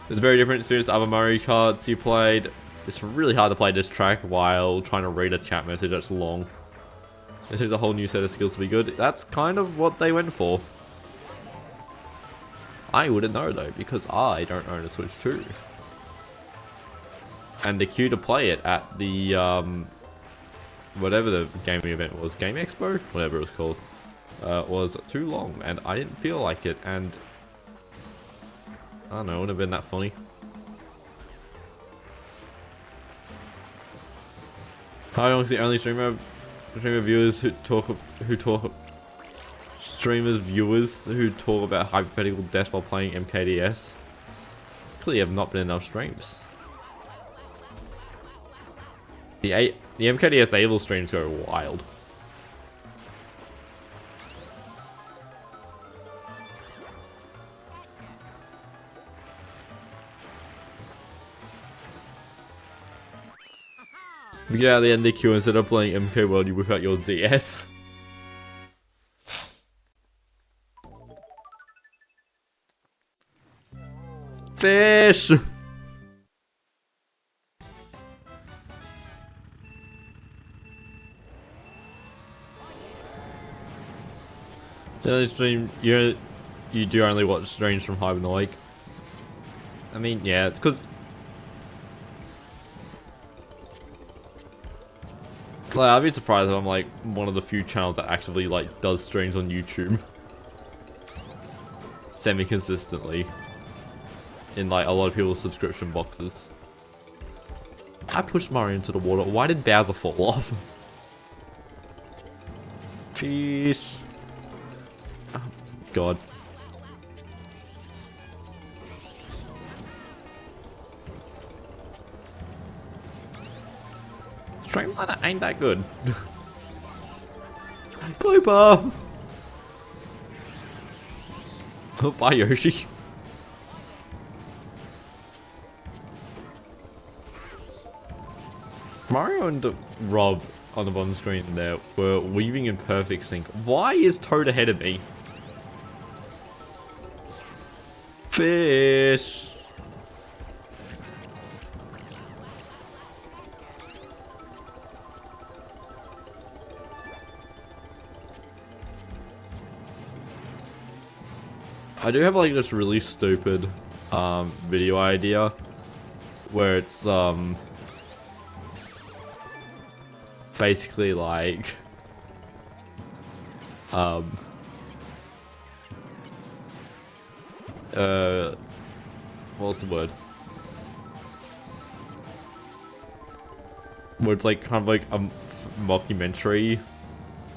It's a very different experience to other Mario Karts you played. It's really hard to play this track while trying to read a chat message that's long. It takes a whole new set of skills to be good. That's kind of what they went for. I wouldn't know though, because I don't own a Switch 2. And the queue to play it at the, whatever the gaming event was, Game Expo? Whatever it was called, was too long, and I didn't feel like it, and I don't know, it wouldn't have been that funny. Hyphen's the only streamer viewers who talk about hypothetical death while playing MKDS. Clearly have not been enough streams. The MKDS Able streams go wild. If you get out of the end of the queue instead of playing MK World, you whip out your DS. Fish! The only stream you do only watch streams from Hyphen Hoik. I mean, yeah, it's because like, I'd be surprised if I'm like one of the few channels that actively like does streams on YouTube semi-consistently in like a lot of people's subscription boxes. I pushed Mario into the water. Why did Bowser fall off? Fish. Oh, God. Streamliner ain't that good. Blooper! Oh, bye Yoshi. Mario and Rob on the bottom screen there were weaving in perfect sync. Why is Toad ahead of me? Fish! I do have like this really stupid video idea where it's basically like what's the word? Where it's like kind of like a mockumentary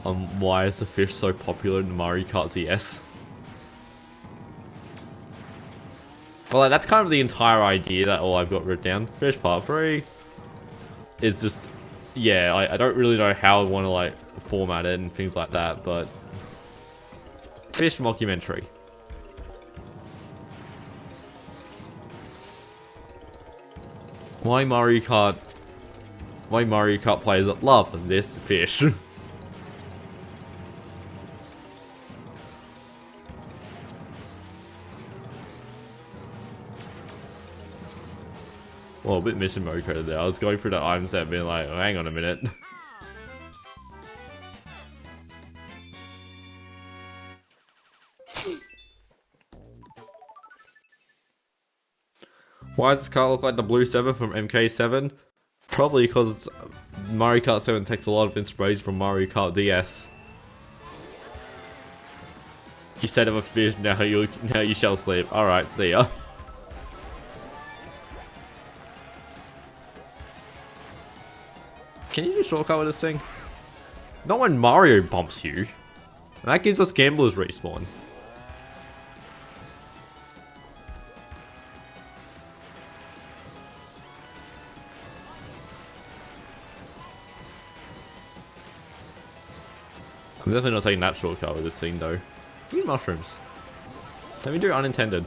on why is the fish so popular in Mario Kart DS. Well, like, that's kind of the entire idea that all I've got written down. Fish Part 3 is just, yeah, I don't really know how I want to like format it and things like that, but fish mockumentary. Why Mario Kart players love this fish. Well, a bit mission mode coded there. I was going through the item set being like, oh, hang on a minute. Why does this car look like the Blue 7 from MK7? Probably because Mario Kart 7 takes a lot of inspiration from Mario Kart DS. You said of a fish, now you shall sleep. Alright, see ya. Can you do shortcut with this thing? Not when Mario bumps you. And that gives us gamblers respawn. I'm definitely not taking that shortcut with this thing though. Give me mushrooms. Let me do unintended.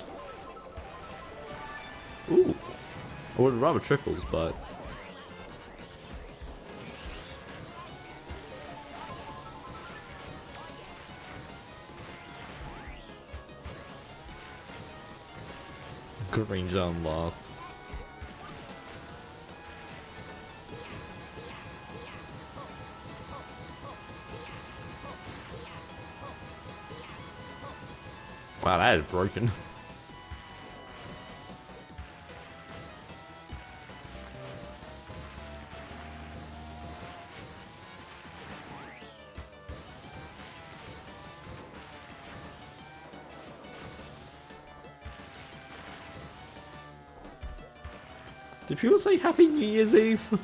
Ooh. I would rather triples, but green zone last. Wow, that is broken. Did people say Happy New Year's Eve?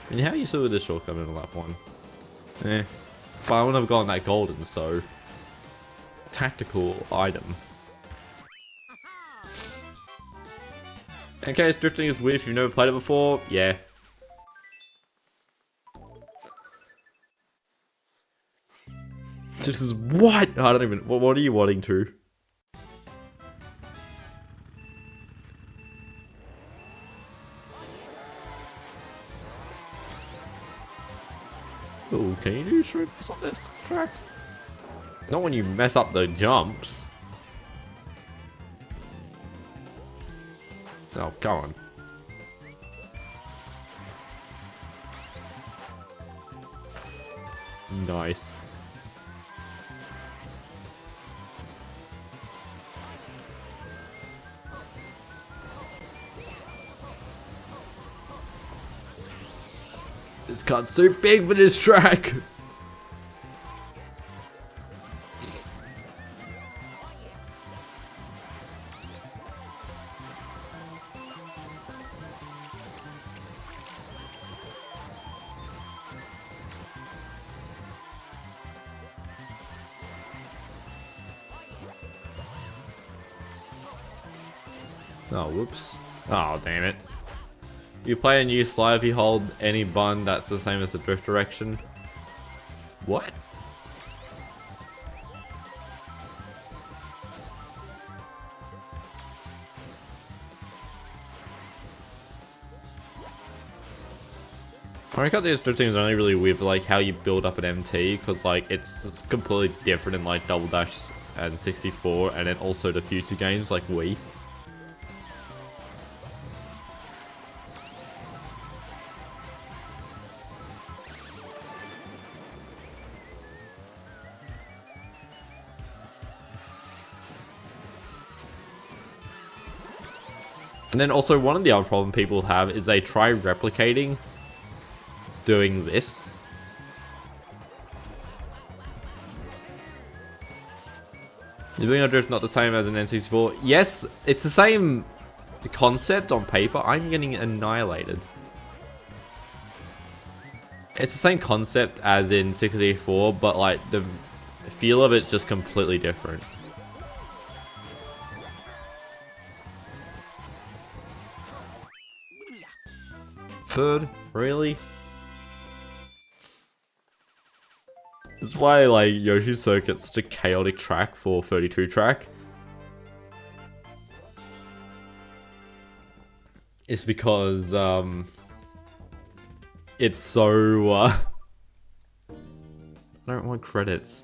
And how you saw this shortcut in lap one? Eh. But I wouldn't have gotten that golden, so tactical item. In case drifting is weird if you've never played it before, yeah. This is what? I don't even. What are you wanting to? Oh, can you do shrimps on this track? Not when you mess up the jumps. Oh, go on. Nice. This car's too big for this track. Oh, whoops. Oh, damn it. You play a new slide if you hold any button that's the same as the drift direction. What? Mario Kart DS drifting is only really weird for like how you build up an MT, because like it's completely different in like Double Dash and 64, and then also the future games like Wii. And then also one of the other problem people have is they try replicating doing this. Is Wing Drift not the same as an N64? Yes, it's the same concept on paper. I'm getting annihilated. It's the same concept as in 64, but like the feel of it's just completely different. Third? Really? That's why like Yoshi Circuit's such a chaotic track for 32 track. It's because it's so I don't want credits.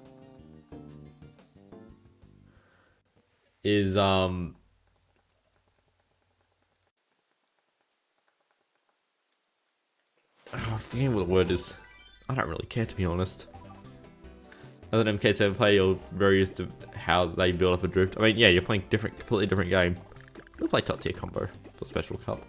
Is I'm forgetting what the word is. I don't really care, to be honest. As an MK7 player, you're very used to how they build up a drift. I mean, yeah, you're playing completely different game. We'll play top tier combo for Special Cup.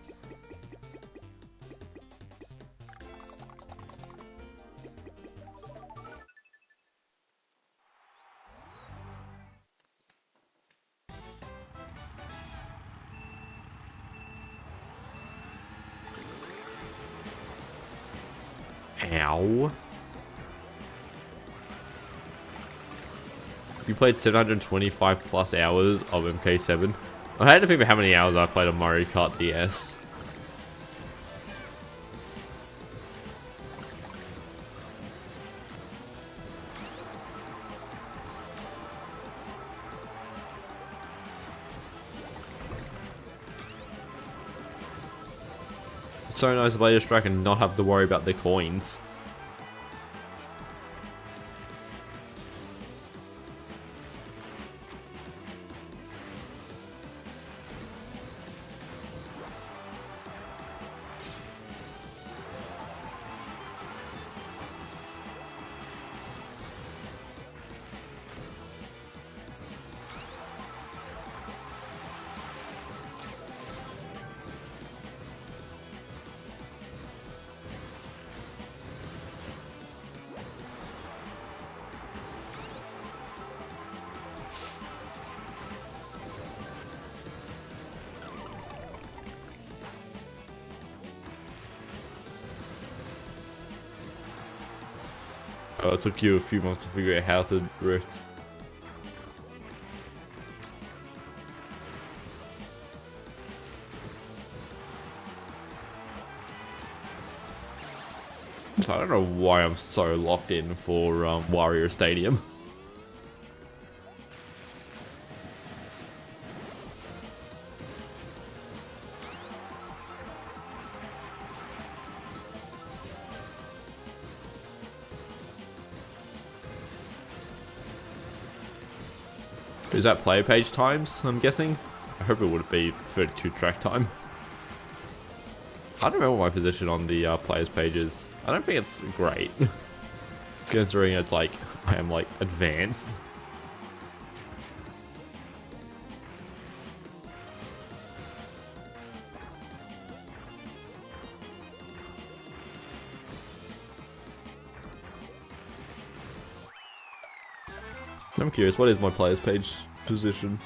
Ow. You played 725 plus hours of MK7. I had to think about how many hours I played on Mario Kart DS. So nice to play this track and not have to worry about the coins. Oh, it took you a few months to figure out how to drift. So I don't know why I'm so locked in for Wario Stadium. Is that player page times, I'm guessing? I hope it would be 32 track time. I don't remember my position on the players pages. I don't think it's great. Considering it's like, I am like advanced. I'm curious, what is my players page position?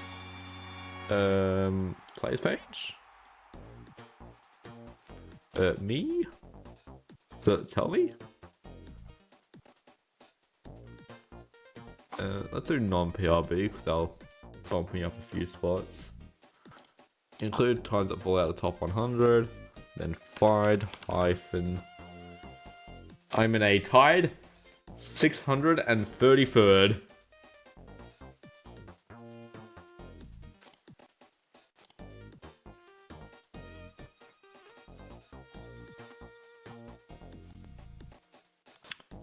Players page? Me? Does it tell me? Let's do non-PRB because they'll bump me up a few spots. Include times that fall out of the top 100. Then find hyphen. I'm in a tied 633rd.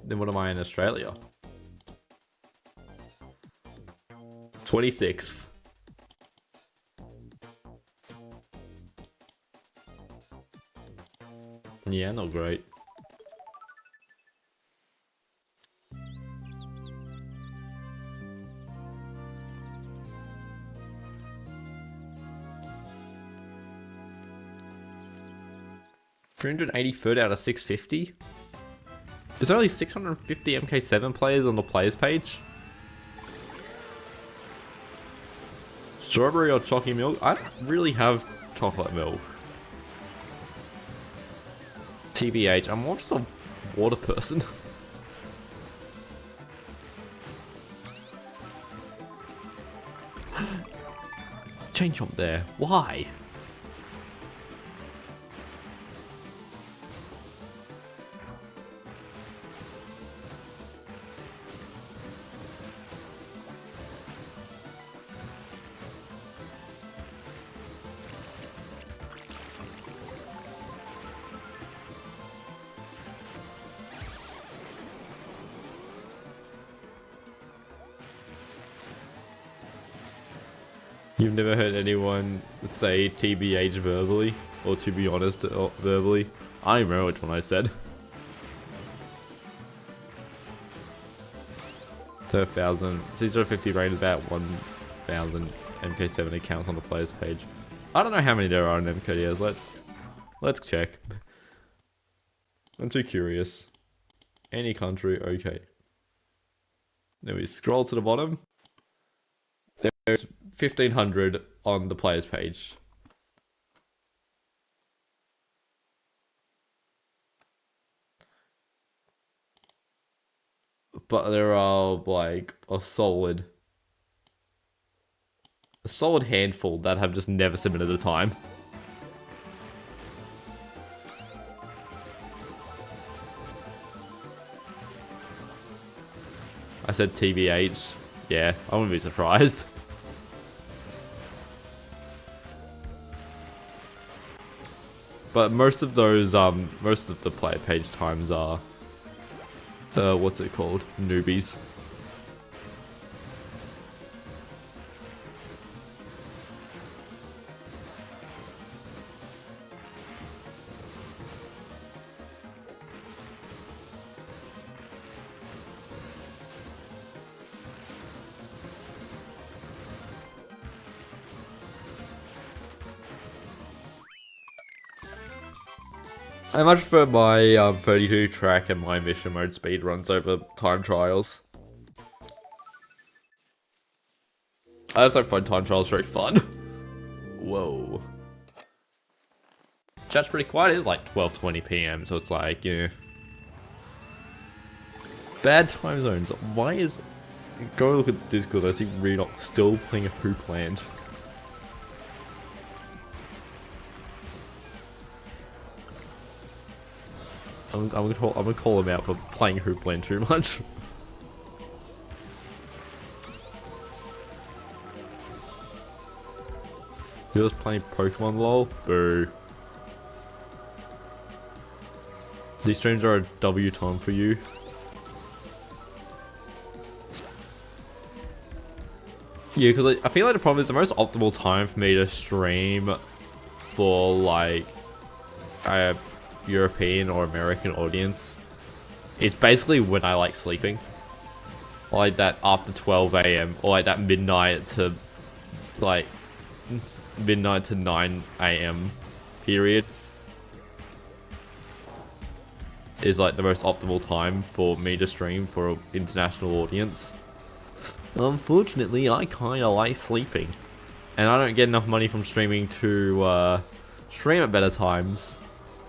Then what am I in Australia? 26th. Yeah, not great. $383 out of 650. There's only 650 MK7 players on the players page. Strawberry or chalky milk? I don't really have chocolate milk. TBH, I'm more just a water person. Let's change up there. Why? You've never heard anyone say TBH verbally, or to be honest, verbally? I don't remember which one I said. 1,000. 650 rated about 1,000 MK7 accounts on the players page. I don't know how many there are in MKDS. Let's check. I'm too curious. Any country, okay. Then we scroll to the bottom. There's 1,500 on the players page. But there are like a solid handful that have just never submitted a time. I said TBH. Yeah, I wouldn't be surprised. But most of those, most of the player page times are, what's it called? Newbies. I much prefer my 32 track and my mission mode speedruns over time trials. I just don't find time trials very fun. Whoa. Chat's pretty quiet. It is like 12:20 PM, so it's like, you know. Bad time zones. Why is... Go look at Discord, I see Redox still playing a poop land. I'm gonna call him out for playing Hoopland too much. You're just playing Pokemon LOL? Boo. These streams are a W time for you. Yeah, because I feel like the problem is the most optimal time for me to stream for like a European or American audience, it's basically when I like sleeping, like that after 12 AM or like that midnight to 9 AM period is like the most optimal time for me to stream for an international audience. Unfortunately, I kinda like sleeping, and I don't get enough money from streaming to stream at better times.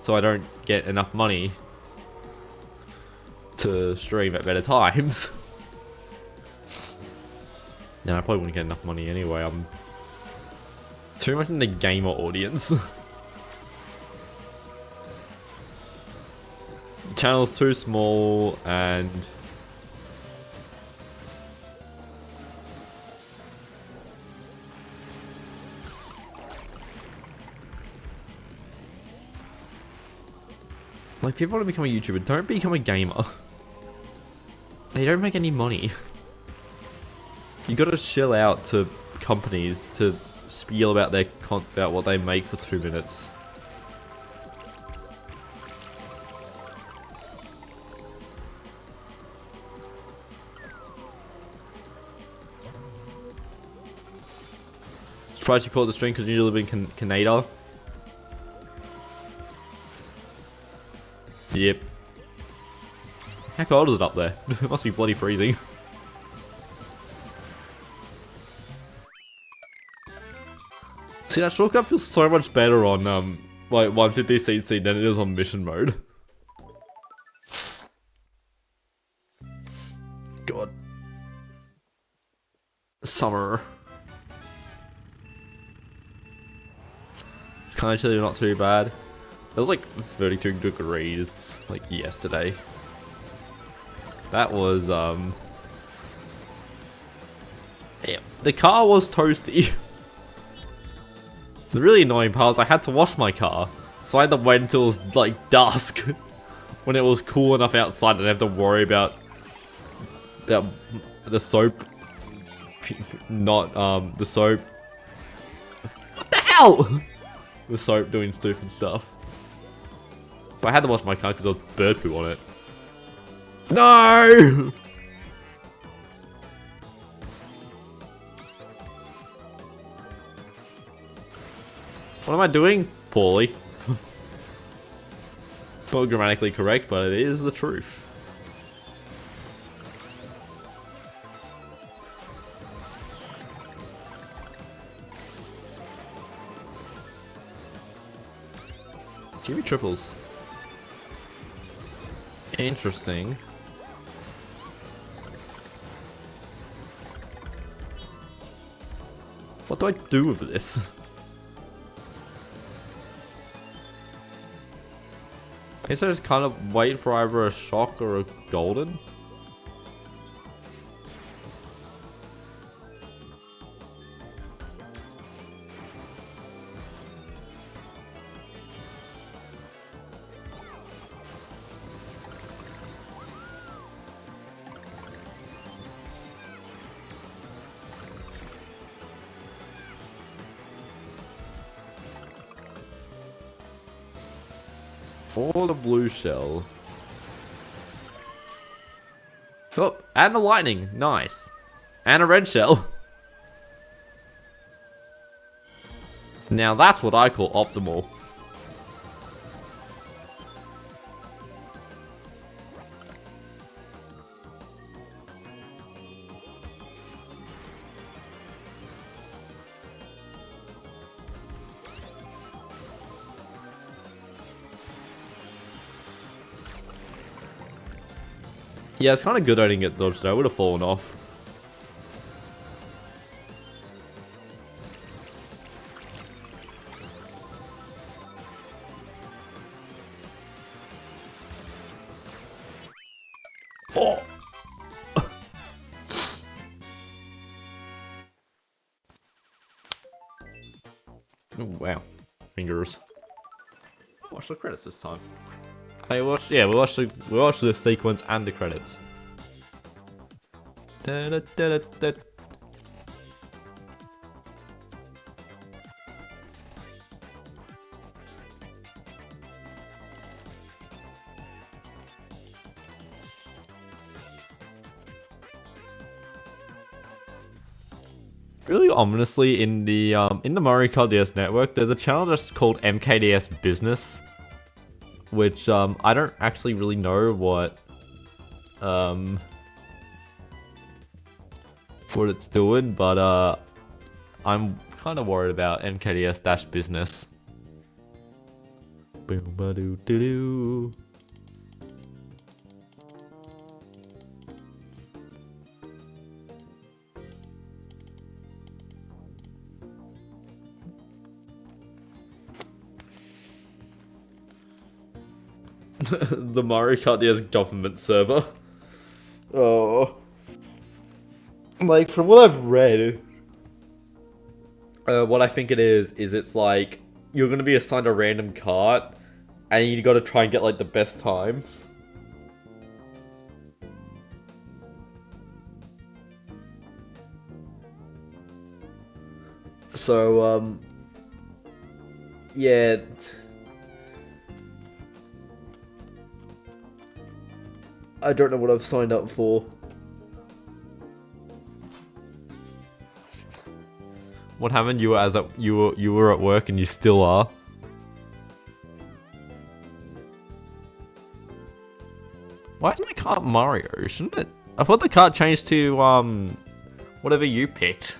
So I don't get enough money to stream at better times. No, I probably wouldn't get enough money anyway. I'm too much in the gamer audience. The channel's too small and... Like, people want to become a YouTuber, don't become a gamer. They don't make any money. You gotta chill out to companies to spiel about their about what they make for 2 minutes. Surprised you caught the stream because you live in Canada. Yep. How cold is it up there? It must be bloody freezing. See, that shortcut feels so much better on like 150cc than it is on mission mode. God. Summer. It's kind of chilly, not too bad. It was like 32 degrees, like, yesterday. That was, yeah, the car was toasty. The really annoying part was I had to wash my car, so I had to wait until it was, like, dusk, when it was cool enough outside and I didn't have to worry about the soap, not, the soap. What the hell? The soap doing stupid stuff. But I had to wash my car because there was bird poo on it. No! What am I doing? Poorly. Not grammatically correct, but it is the truth. Give me triples. Interesting. What do I do with this? I guess I just kind of wait for either a shock or a golden. Or the blue shell. Oh, and the lightning. Nice. And a red shell. Now that's what I call optimal. Yeah, it's kind of good I didn't get dodged. I would have fallen off. Oh! Oh, wow. Fingers. Watch the credits this time. Hey, we watched the sequence and the credits. Da, da, da, da, da. Really ominously, in the Mario Kart DS network, there's a channel just called MKDS Business, which I don't actually really know what it's doing, but I'm kind of worried about MKDS-business. Boom ba doo doo doo. The Mario Kart DS government server. Oh. Like, from what I've read, what I think it is it's like, you're gonna be assigned a random kart, and you gotta try and get, like, the best times. So, yeah. I don't know what I've signed up for. What happened? You were at work and you still are. Why is my cart Mario? Shouldn't it? I thought the cart changed to whatever you picked.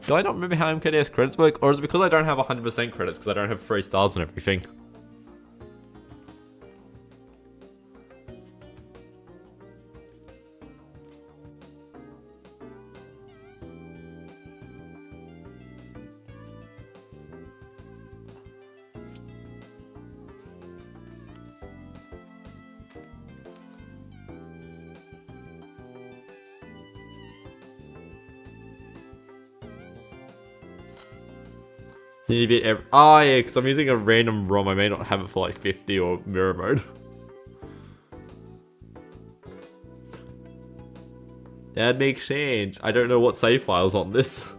Do I not remember how MKDS credits work? Or is it because I don't have 100% credits because I don't have 3 stars and everything? You need to be oh yeah, because I'm using a random ROM. I may not have it for like 50 or mirror mode. That makes sense. I don't know what save files on this.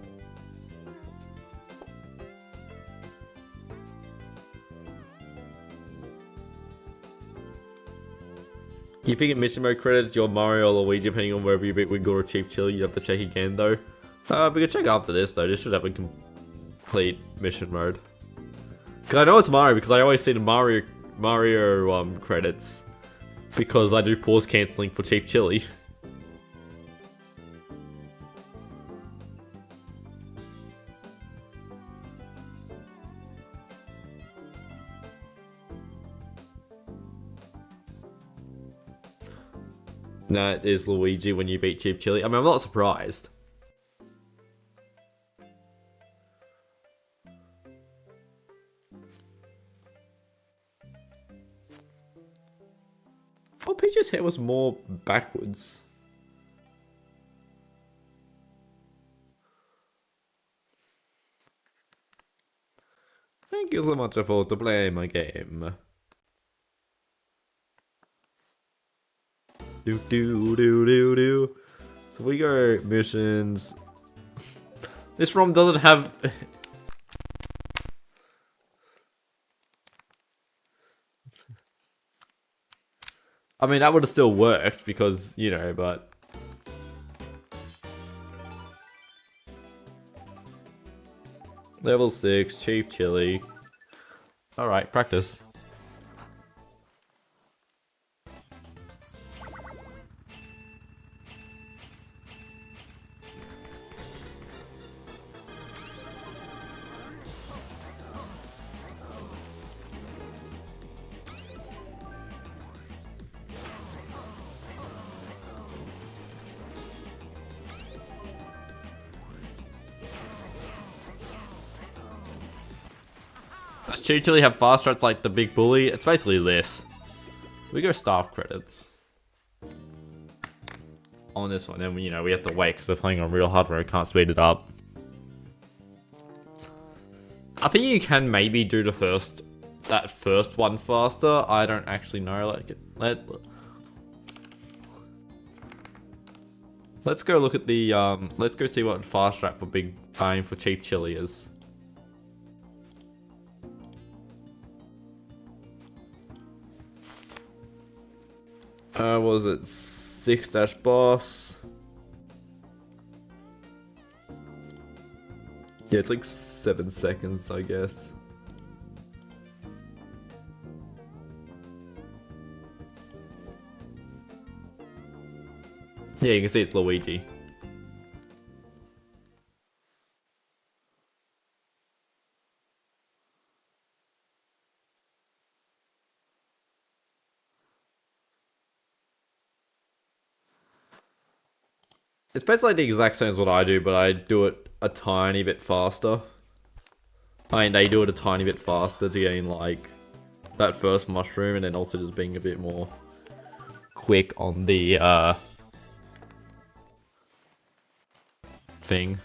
You think in mission mode credits, your Mario or Luigi, depending on wherever you beat Wiggle or Cheap Chili, you have to check again though. We can check after this though. This should have a complete mission mode. Cause I know it's Mario because I always see the Mario credits because I do pause cancelling for Chief Chili. No, it is Luigi when you beat Cheap Chili. I mean, I'm not surprised. Oh, Peach's hair was more backwards. Thank you so much for to play my game. Do do do do do. So we go missions. This ROM doesn't have. I mean, that would have still worked because, you know, but. Level 6, cheap chili. Alright, practice. Does Cheap Chili have fast strats like the big bully? It's basically this. We go staff credits on this one, and you know we have to wait because we're playing on real hardware. I can't speed it up. I think you can maybe do that first one faster. I don't actually know. Let's go look at the let's go see what fast strat for Cheap Chili is. What was it? 6 boss. Yeah, it's like 7 seconds, I guess. Yeah, you can see it's Luigi. It's basically the exact same as what I do, but I do it a tiny bit faster. I mean, they do it a tiny bit faster to gain, like, that first mushroom, and then also just being a bit more quick on the, thing.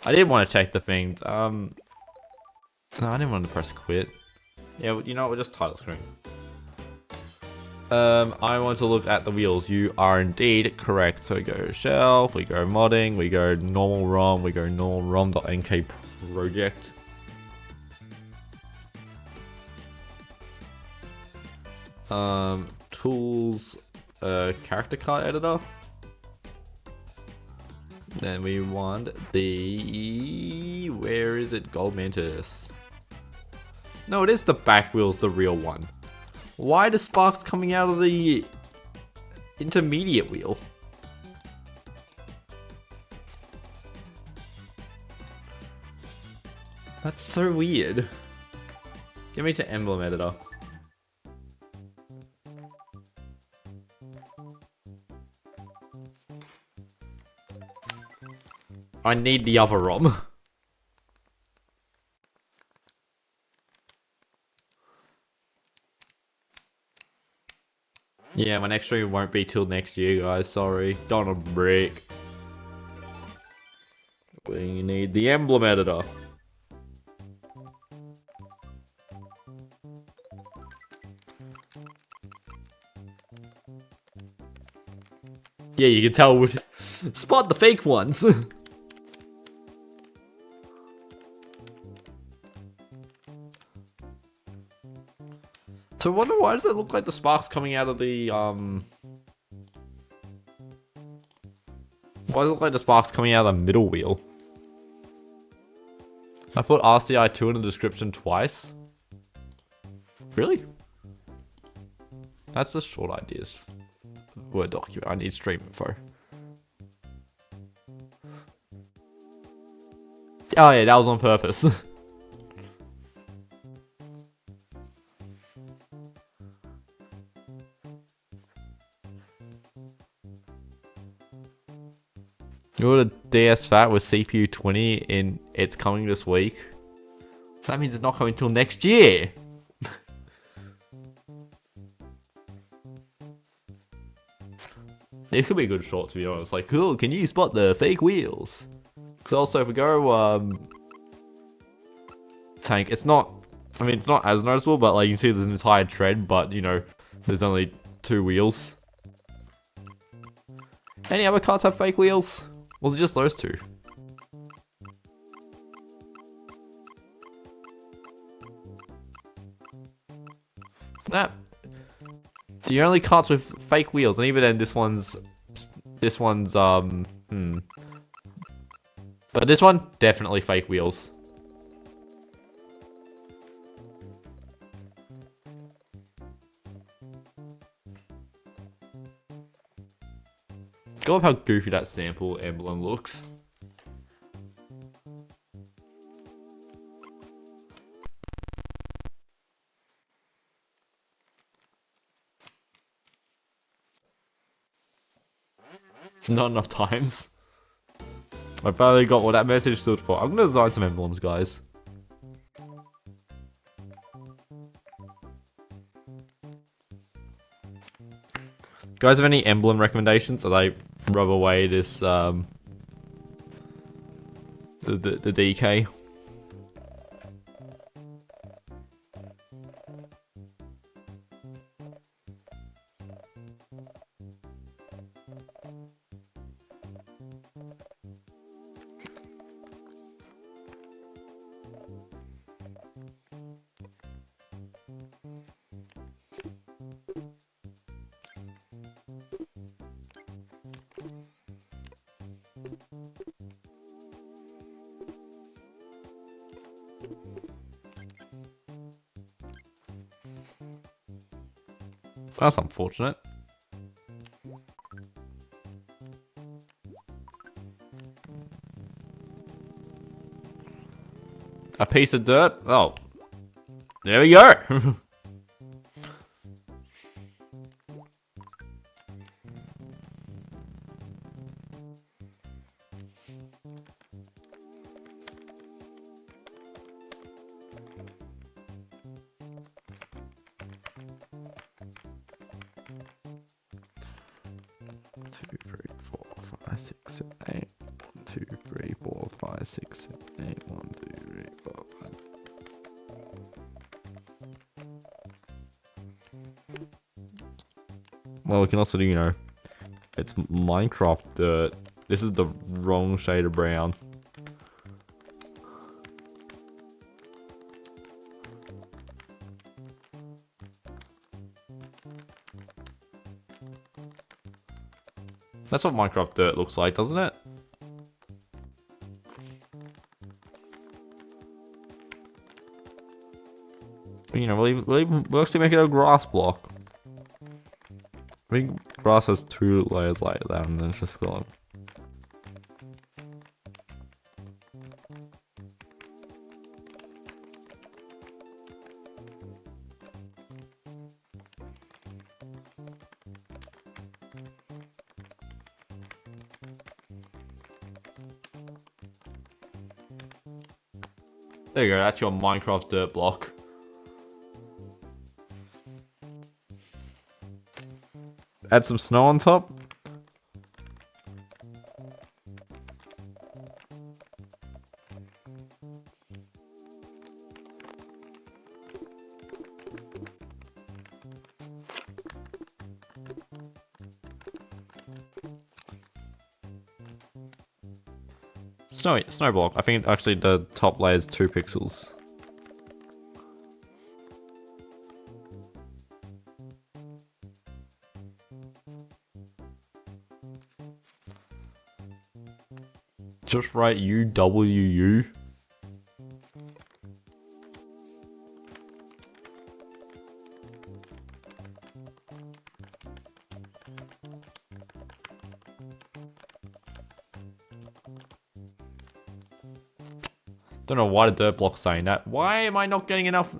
I didn't want to check the things. No, I didn't want to press quit. Yeah, you know what? We'll just title screen. I want to look at the wheels. You are indeed correct. So we go shell, we go modding, we go normal ROM, we go normal ROM.nk project. Tools, character card editor. Then we want the... where is it? Gold Mantis. No, it is the back wheels, the real one. Why are the sparks coming out of the intermediate wheel? That's so weird. Give me to emblem editor. I need the other ROM. Yeah, my next stream won't be till next year, guys. Sorry. Don't want to break. We need the emblem editor. Yeah, you can tell. Spot the fake ones. So I wonder, why does it look like the sparks coming out of the, why does it look like the sparks coming out of the middle wheel? I put RCI2 in the description twice. Really? That's just short ideas. Word document. I need stream info. Oh yeah, that was on purpose. You ordered a DS Fat with CPU 20 and it's coming this week. That means it's not coming till next year. This could be a good short, to be honest. Like, cool, can you spot the fake wheels? So also, if we go, tank, it's not, I mean, it's not as noticeable, but like, you can see there's an entire tread, but, you know, there's only 2 wheels. Any other cars have fake wheels? Was it just those 2? Nah. The only carts with fake wheels, and even then this one's, But this one, definitely fake wheels. I love how goofy that sample emblem looks. Not enough times. I finally got what that message stood for. I'm gonna design some emblems, guys. Guys, have any emblem recommendations? Are they rub away this the DK? That's unfortunate. A piece of dirt? Oh. There we go! Well, we can also do, you know, it's Minecraft dirt. This is the wrong shade of brown. That's what Minecraft dirt looks like, doesn't it? You know, we'll actually make it a grass block. I think grass has 2 layers like that, and then it's just gone. There you go, that's your Minecraft dirt block. Add some snow on top. Snow block. I think actually the top layer is 2 pixels. Just write UWU. Don't know why the dirt block's saying that. Why am I not getting enough?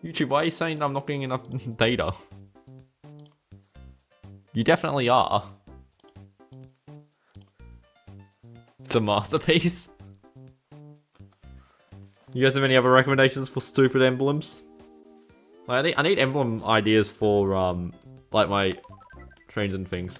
YouTube, why are you saying I'm not getting enough data? You definitely are. It's a masterpiece. You guys have any other recommendations for stupid emblems? Like, I need emblem ideas for like my trains and things.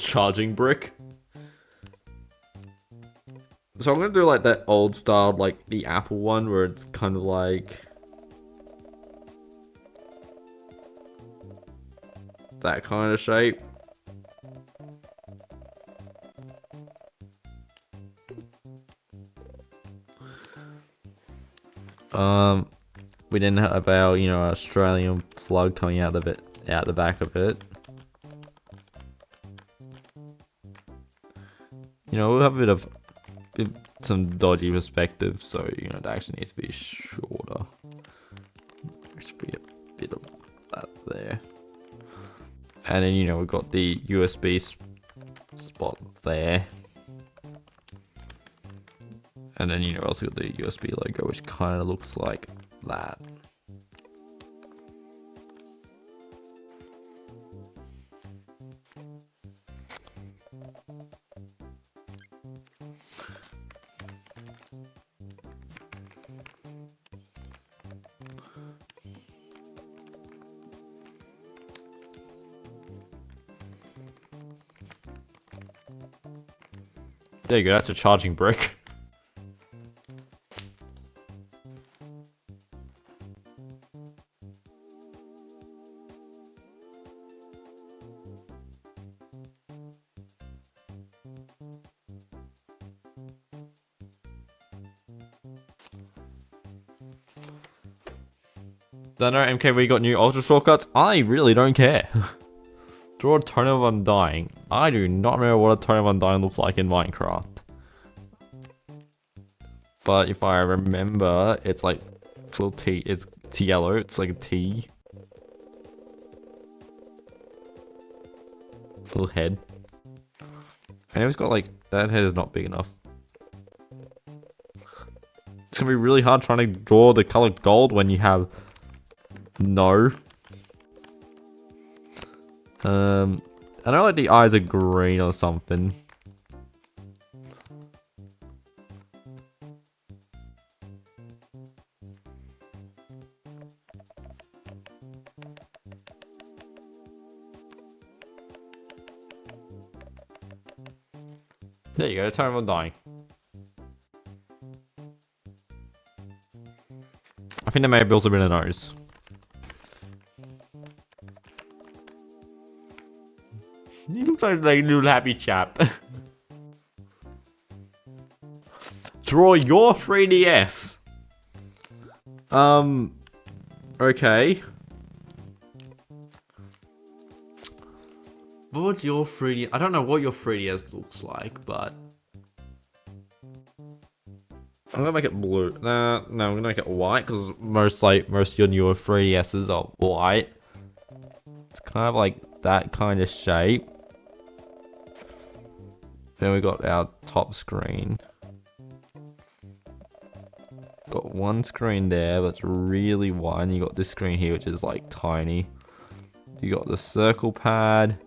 charging brick. So I'm gonna do like that old style, like the Apple one, where it's kind of like that kind of shape. We didn't have our, you know, Australian plug coming out of it, out the back of it. You know, we'll have a bit of some dodgy perspective, so you know, it actually needs to be shorter. There should be a bit of that there. And then, you know, we've got the USB spot there. And then, you know, also got the USB logo, which kind of looks like that. There you go, that's a charging brick. Don't know, MK, we got new ultra shortcuts? I really don't care. Draw a Tone of Undying. I do not remember what a Tone of Undying looks like in Minecraft. But if I remember, it's like, it's a little T, it's yellow, it's like a T. Little head. And it's got like, that head is not big enough. It's gonna be really hard trying to draw the color gold when you have no. I know like the eyes are green or something. There you go, Tone of Undying. I think there may have also been a nose. He looks like a little happy chap. Draw your 3DS. Okay. What would your 3DS... I don't know what your 3DS looks like, but... I'm gonna make it blue. No, I'm gonna make it white, because most of your newer 3DSs are white. It's kind of like that kind of shape. Then we got our top screen. Got one screen there that's really wide. And you got this screen here, which is like tiny. You got the circle pad.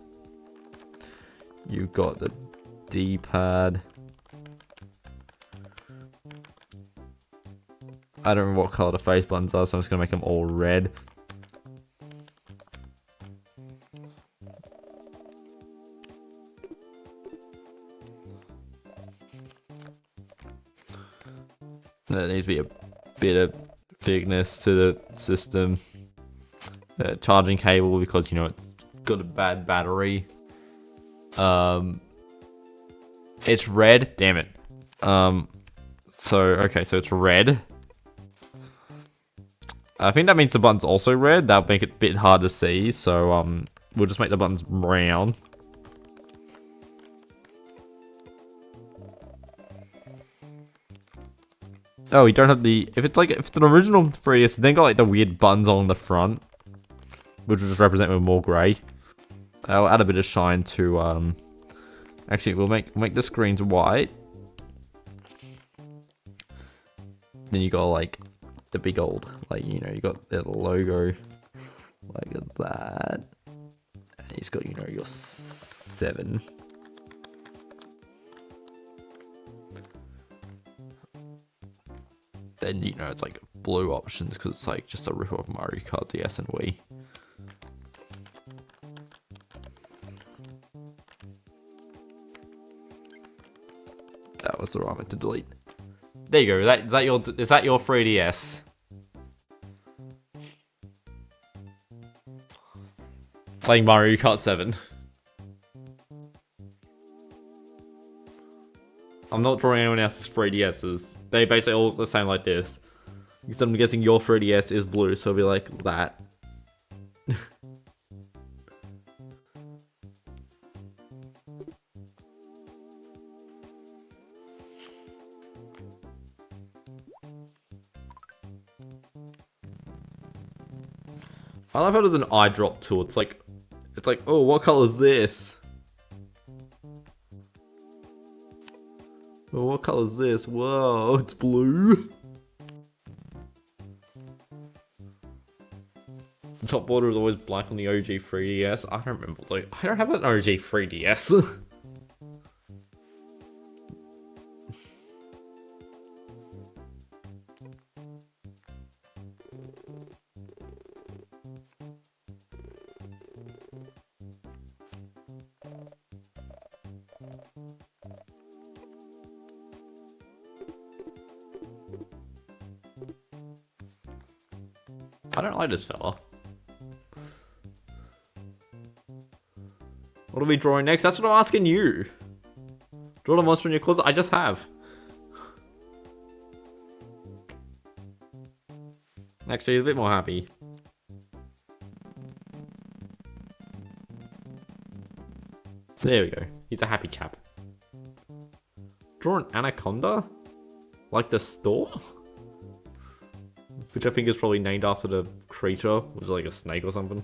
You've got the D-pad. I don't remember what color the face buttons are, so I'm just gonna make them all red. There needs to be a bit of thickness to the system. The charging cable, because you know it's got a bad battery. It's red. Damn it. Okay, so it's red. I think that means the button's also red. That'll make it a bit hard to see. So we'll just make the buttons brown. Oh, you don't have the... If it's an original 3DS, then got like the weird buttons on the front, which will just represent with more grey. I'll add a bit of shine to... Actually, we'll make the screens white. Then you got like the big old, like, you know, you got the logo like that. And it's got, you know, your 7. Then, you know, it's like blue options because it's like just a rip off Mario Kart DS and Wii. that was the one I meant to delete. There you go. Is that your 3DS? Playing Mario Kart 7. I'm not drawing anyone else's 3DSs. They basically all look the same like this. Except I'm guessing your 3DS is blue, so it'll be like that. I love how there's an eye drop tool. It's like, oh, what color is this? Oh, what color is this? Whoa, it's blue. The top border is always black on the OG 3DS. I don't remember. Like, I don't have an OG 3DS. I don't like this fella. What are we drawing next? That's what I'm asking you. Draw the monster in your closet. I just have. Actually, he's a bit more happy. There we go. He's a happy chap. Draw an anaconda? Like the store? Which I think is probably named after the creature, which is like a snake or something.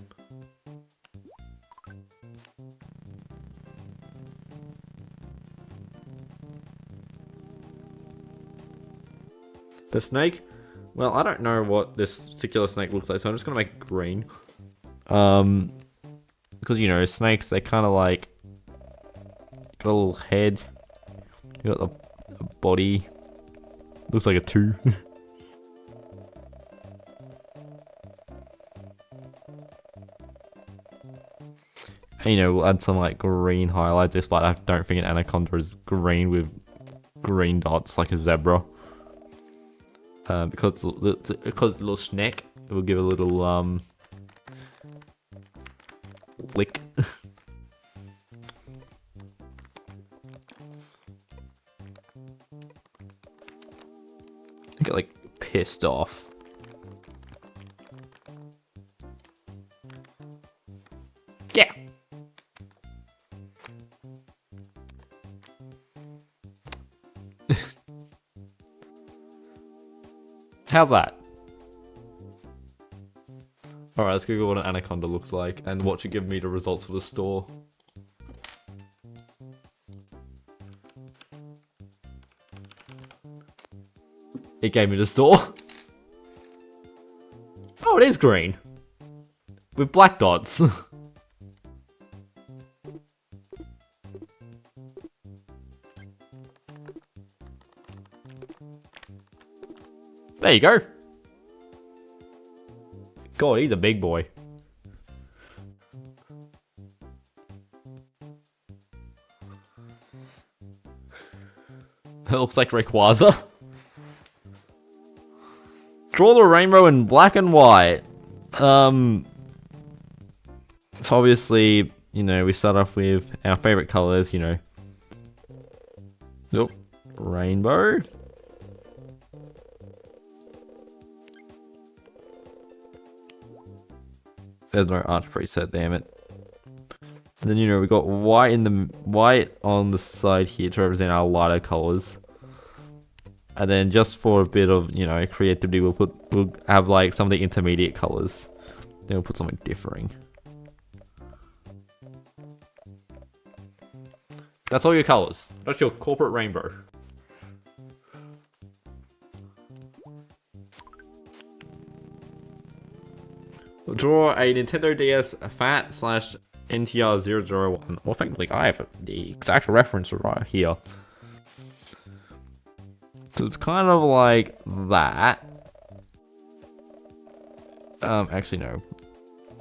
The snake? Well, I don't know what this particular snake looks like, so I'm just gonna make it green. Because, you know, snakes, they're kind of like... Got a little head. You got the body. Looks like a 2. And, you know, we'll add some like green highlights, despite I don't think an anaconda is green with green dots like a zebra. Because it's a little snack, it will give a little lick. I get like pissed off. Yeah. How's that? Alright, let's Google what an anaconda looks like and watch it give me the results for the store. It gave me the store. Oh, it is green. With black dots. There you go. God, he's a big boy. That looks like Rayquaza. Draw the rainbow in black and white. So obviously, you know, we start off with our favorite colors, you know. Nope. Rainbow. There's no arch preset, damn it. And then, you know, we got white on the side here to represent our lighter colors. And then just for a bit of, you know, creativity, we'll have like some of the intermediate colors. Then we'll put something differing. That's all your colors. That's your corporate rainbow. We'll draw a Nintendo DS Fat / NTR001. Well, thankfully I have the exact reference right here. So it's kind of like that. Actually no.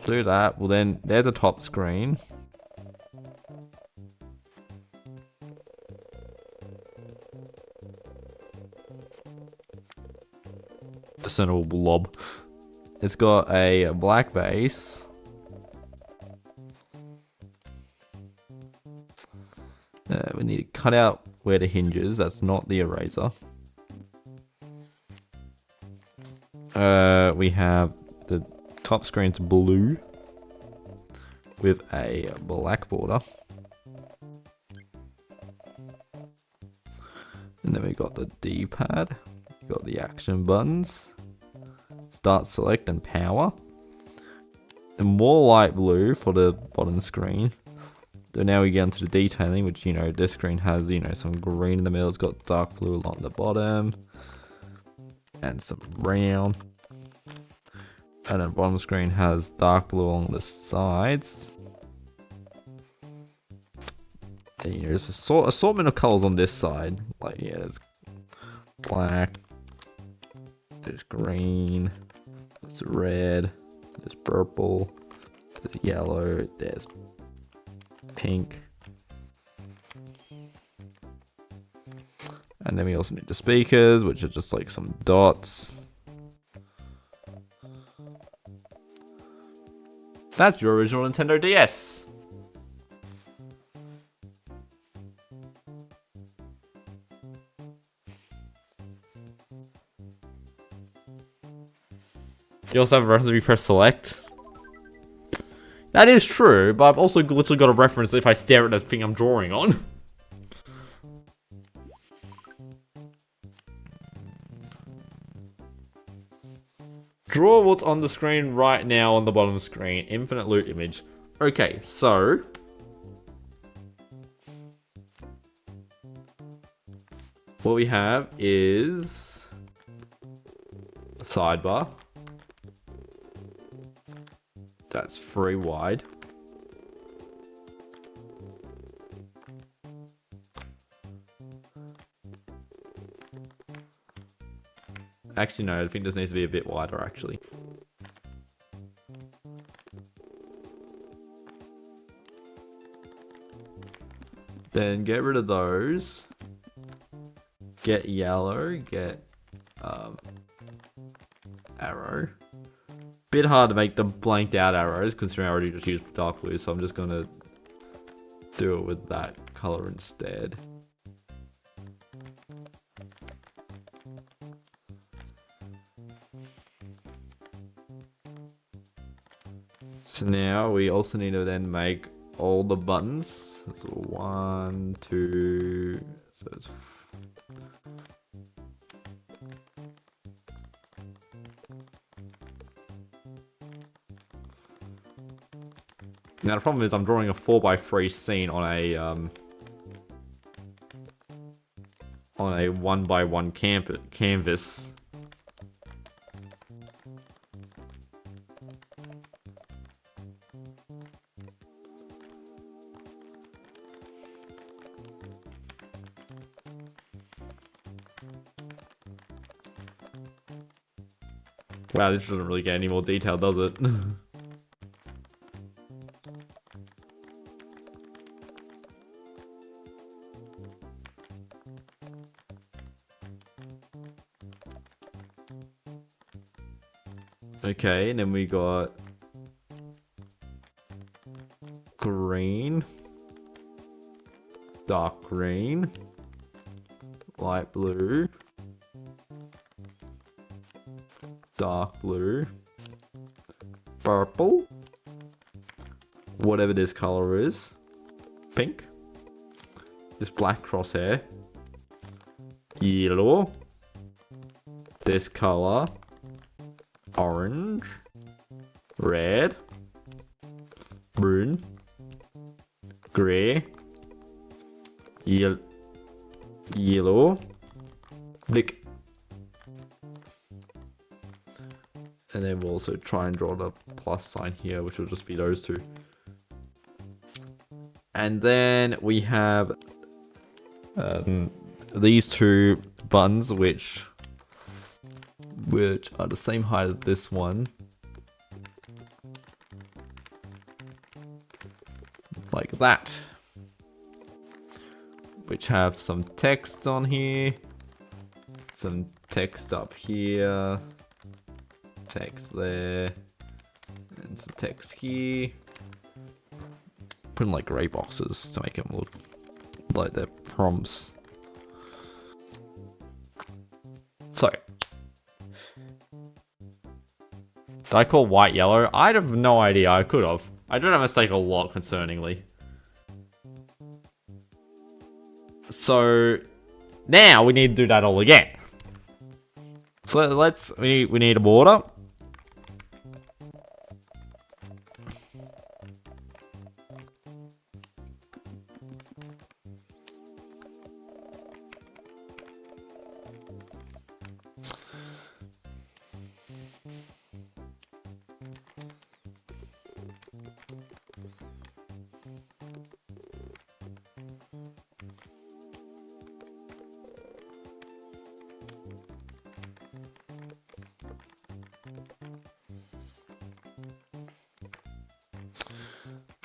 Do that. Well then, there's a top screen. discernible blob. It's got a black base. We need to cut out where the hinges. That's not the eraser. We have the top screen's blue with a black border. And then we got the D-pad. We got the action buttons. Start, select, and power. The more light blue for the bottom screen. So now we get into the detailing, which, you know, this screen has, you know, some green in the middle. It's got dark blue along the bottom. And some brown. And then the bottom screen has dark blue along the sides. And, you know, there's assortment of colors on this side. Like, yeah, there's black. There's green. There's red. There's purple. There's yellow. There's pink. And then we also need the speakers, which are just like some dots. That's your original Nintendo DS. You also have a reference if you press select. That is true, but I've also literally got a reference if I stare at the thing I'm drawing on. Draw what's on the screen right now on the bottom screen. Infinite loop image. Okay, so what we have is a sidebar. That's 3 wide. Actually, no, I think this needs to be a bit wider, actually. Then get rid of those. Get yellow, get arrow. Bit hard to make the blanked out arrows considering I already just used dark blue, so I'm just gonna do it with that color instead. So now we also need to then make all the buttons. So 1, 2, so it's now the problem is I'm drawing a 4x3 scene on a 1x1 canvas. Wow, this doesn't really get any more detail, does it? Okay, and then we got green, dark green, light blue, dark blue, purple, whatever this color is, pink, this black crosshair, yellow, this color, orange, red, brune, grey, yellow, black. And then we'll also try and draw the plus sign here, which will just be those two. And then we have these two buttons, which are the same height as this one. Like that. Which have some text on here. Some text up here. text there. And some text here. Put in like grey boxes to make them look like they're prompts. So, did I call white yellow? I have no idea. I could have. I did a mistake a lot concerningly. So now we need to do that all again. So we need a border.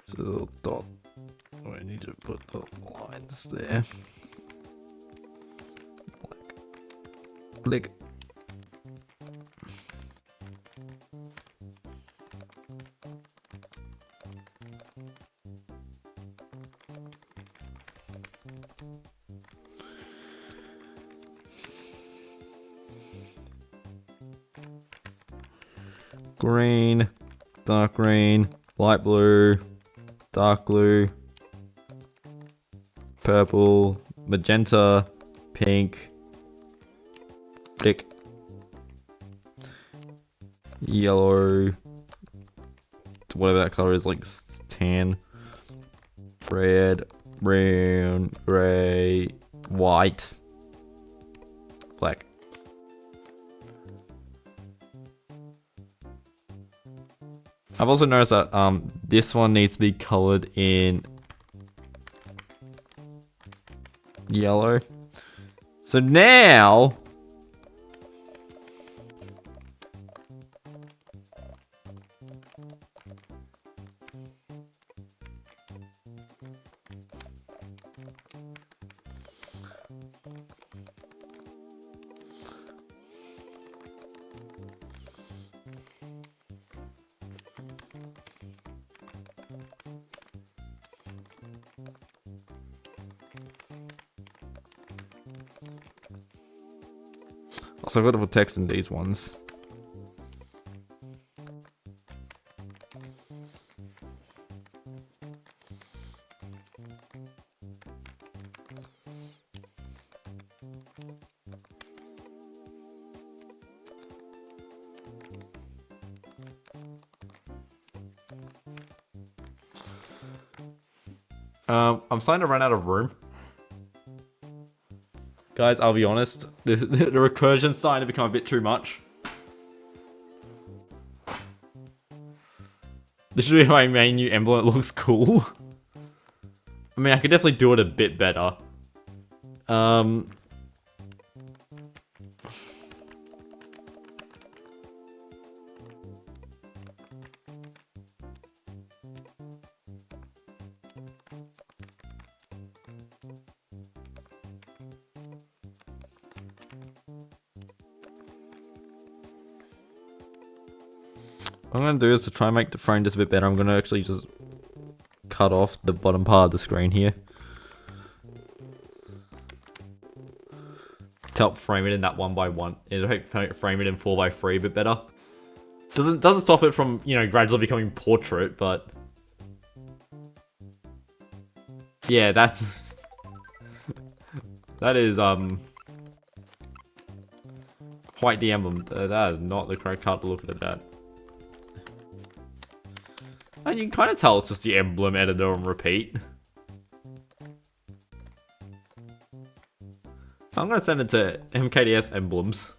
So dot. I need to put the lines there. Click. Green, dark green, light blue, dark blue, purple, magenta, pink, click, yellow, whatever that color is, like tan, red, brown, grey, white, black. I've also noticed that this one needs to be colored in yellow. So now I've got to put text in these ones. I'm starting to run out of room. Guys, I'll be honest, the recursion's starting to become a bit too much. This should be my main new emblem, it looks cool. I mean, I could definitely do it a bit better. What I'm going to do is to try and make the frame just a bit better. I'm going to actually just cut off the bottom part of the screen here to help frame it in that 1x1. It'll help frame it in 4x3 a bit better. Doesn't stop it from, you know, gradually becoming portrait, but yeah, that is quite the emblem. That is not the correct card to look at that. And you can kind of tell it's just the emblem editor on repeat. I'm going to send it to MKDS emblems.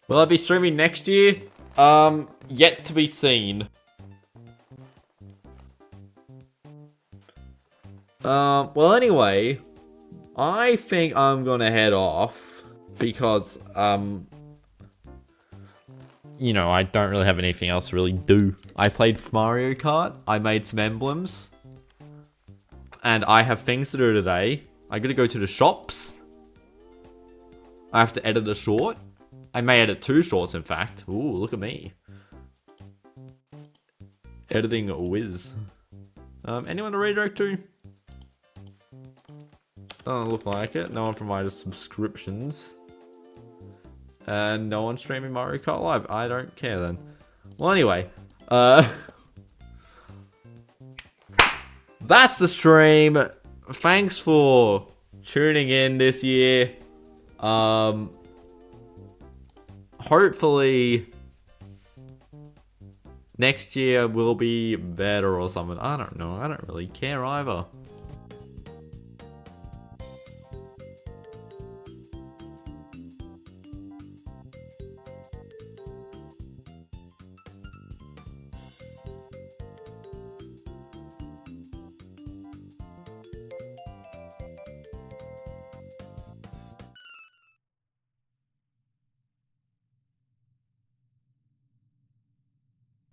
Will I be streaming next year? Yet to be seen. Well, anyway, I think I'm gonna head off because, you know, I don't really have anything else to really do. I played Mario Kart, I made some emblems, and I have things to do today. I gotta go to the shops. I have to edit a short. I may edit 2 shorts, in fact. Ooh, look at me. Editing a whiz. Anyone to redirect to? Doesn't look like it. No one provided subscriptions. And no one streaming Mario Kart Live. I don't care then. Well, anyway. That's the stream. Thanks for tuning in this year. Hopefully next year will be better or something. I don't know. I don't really care either.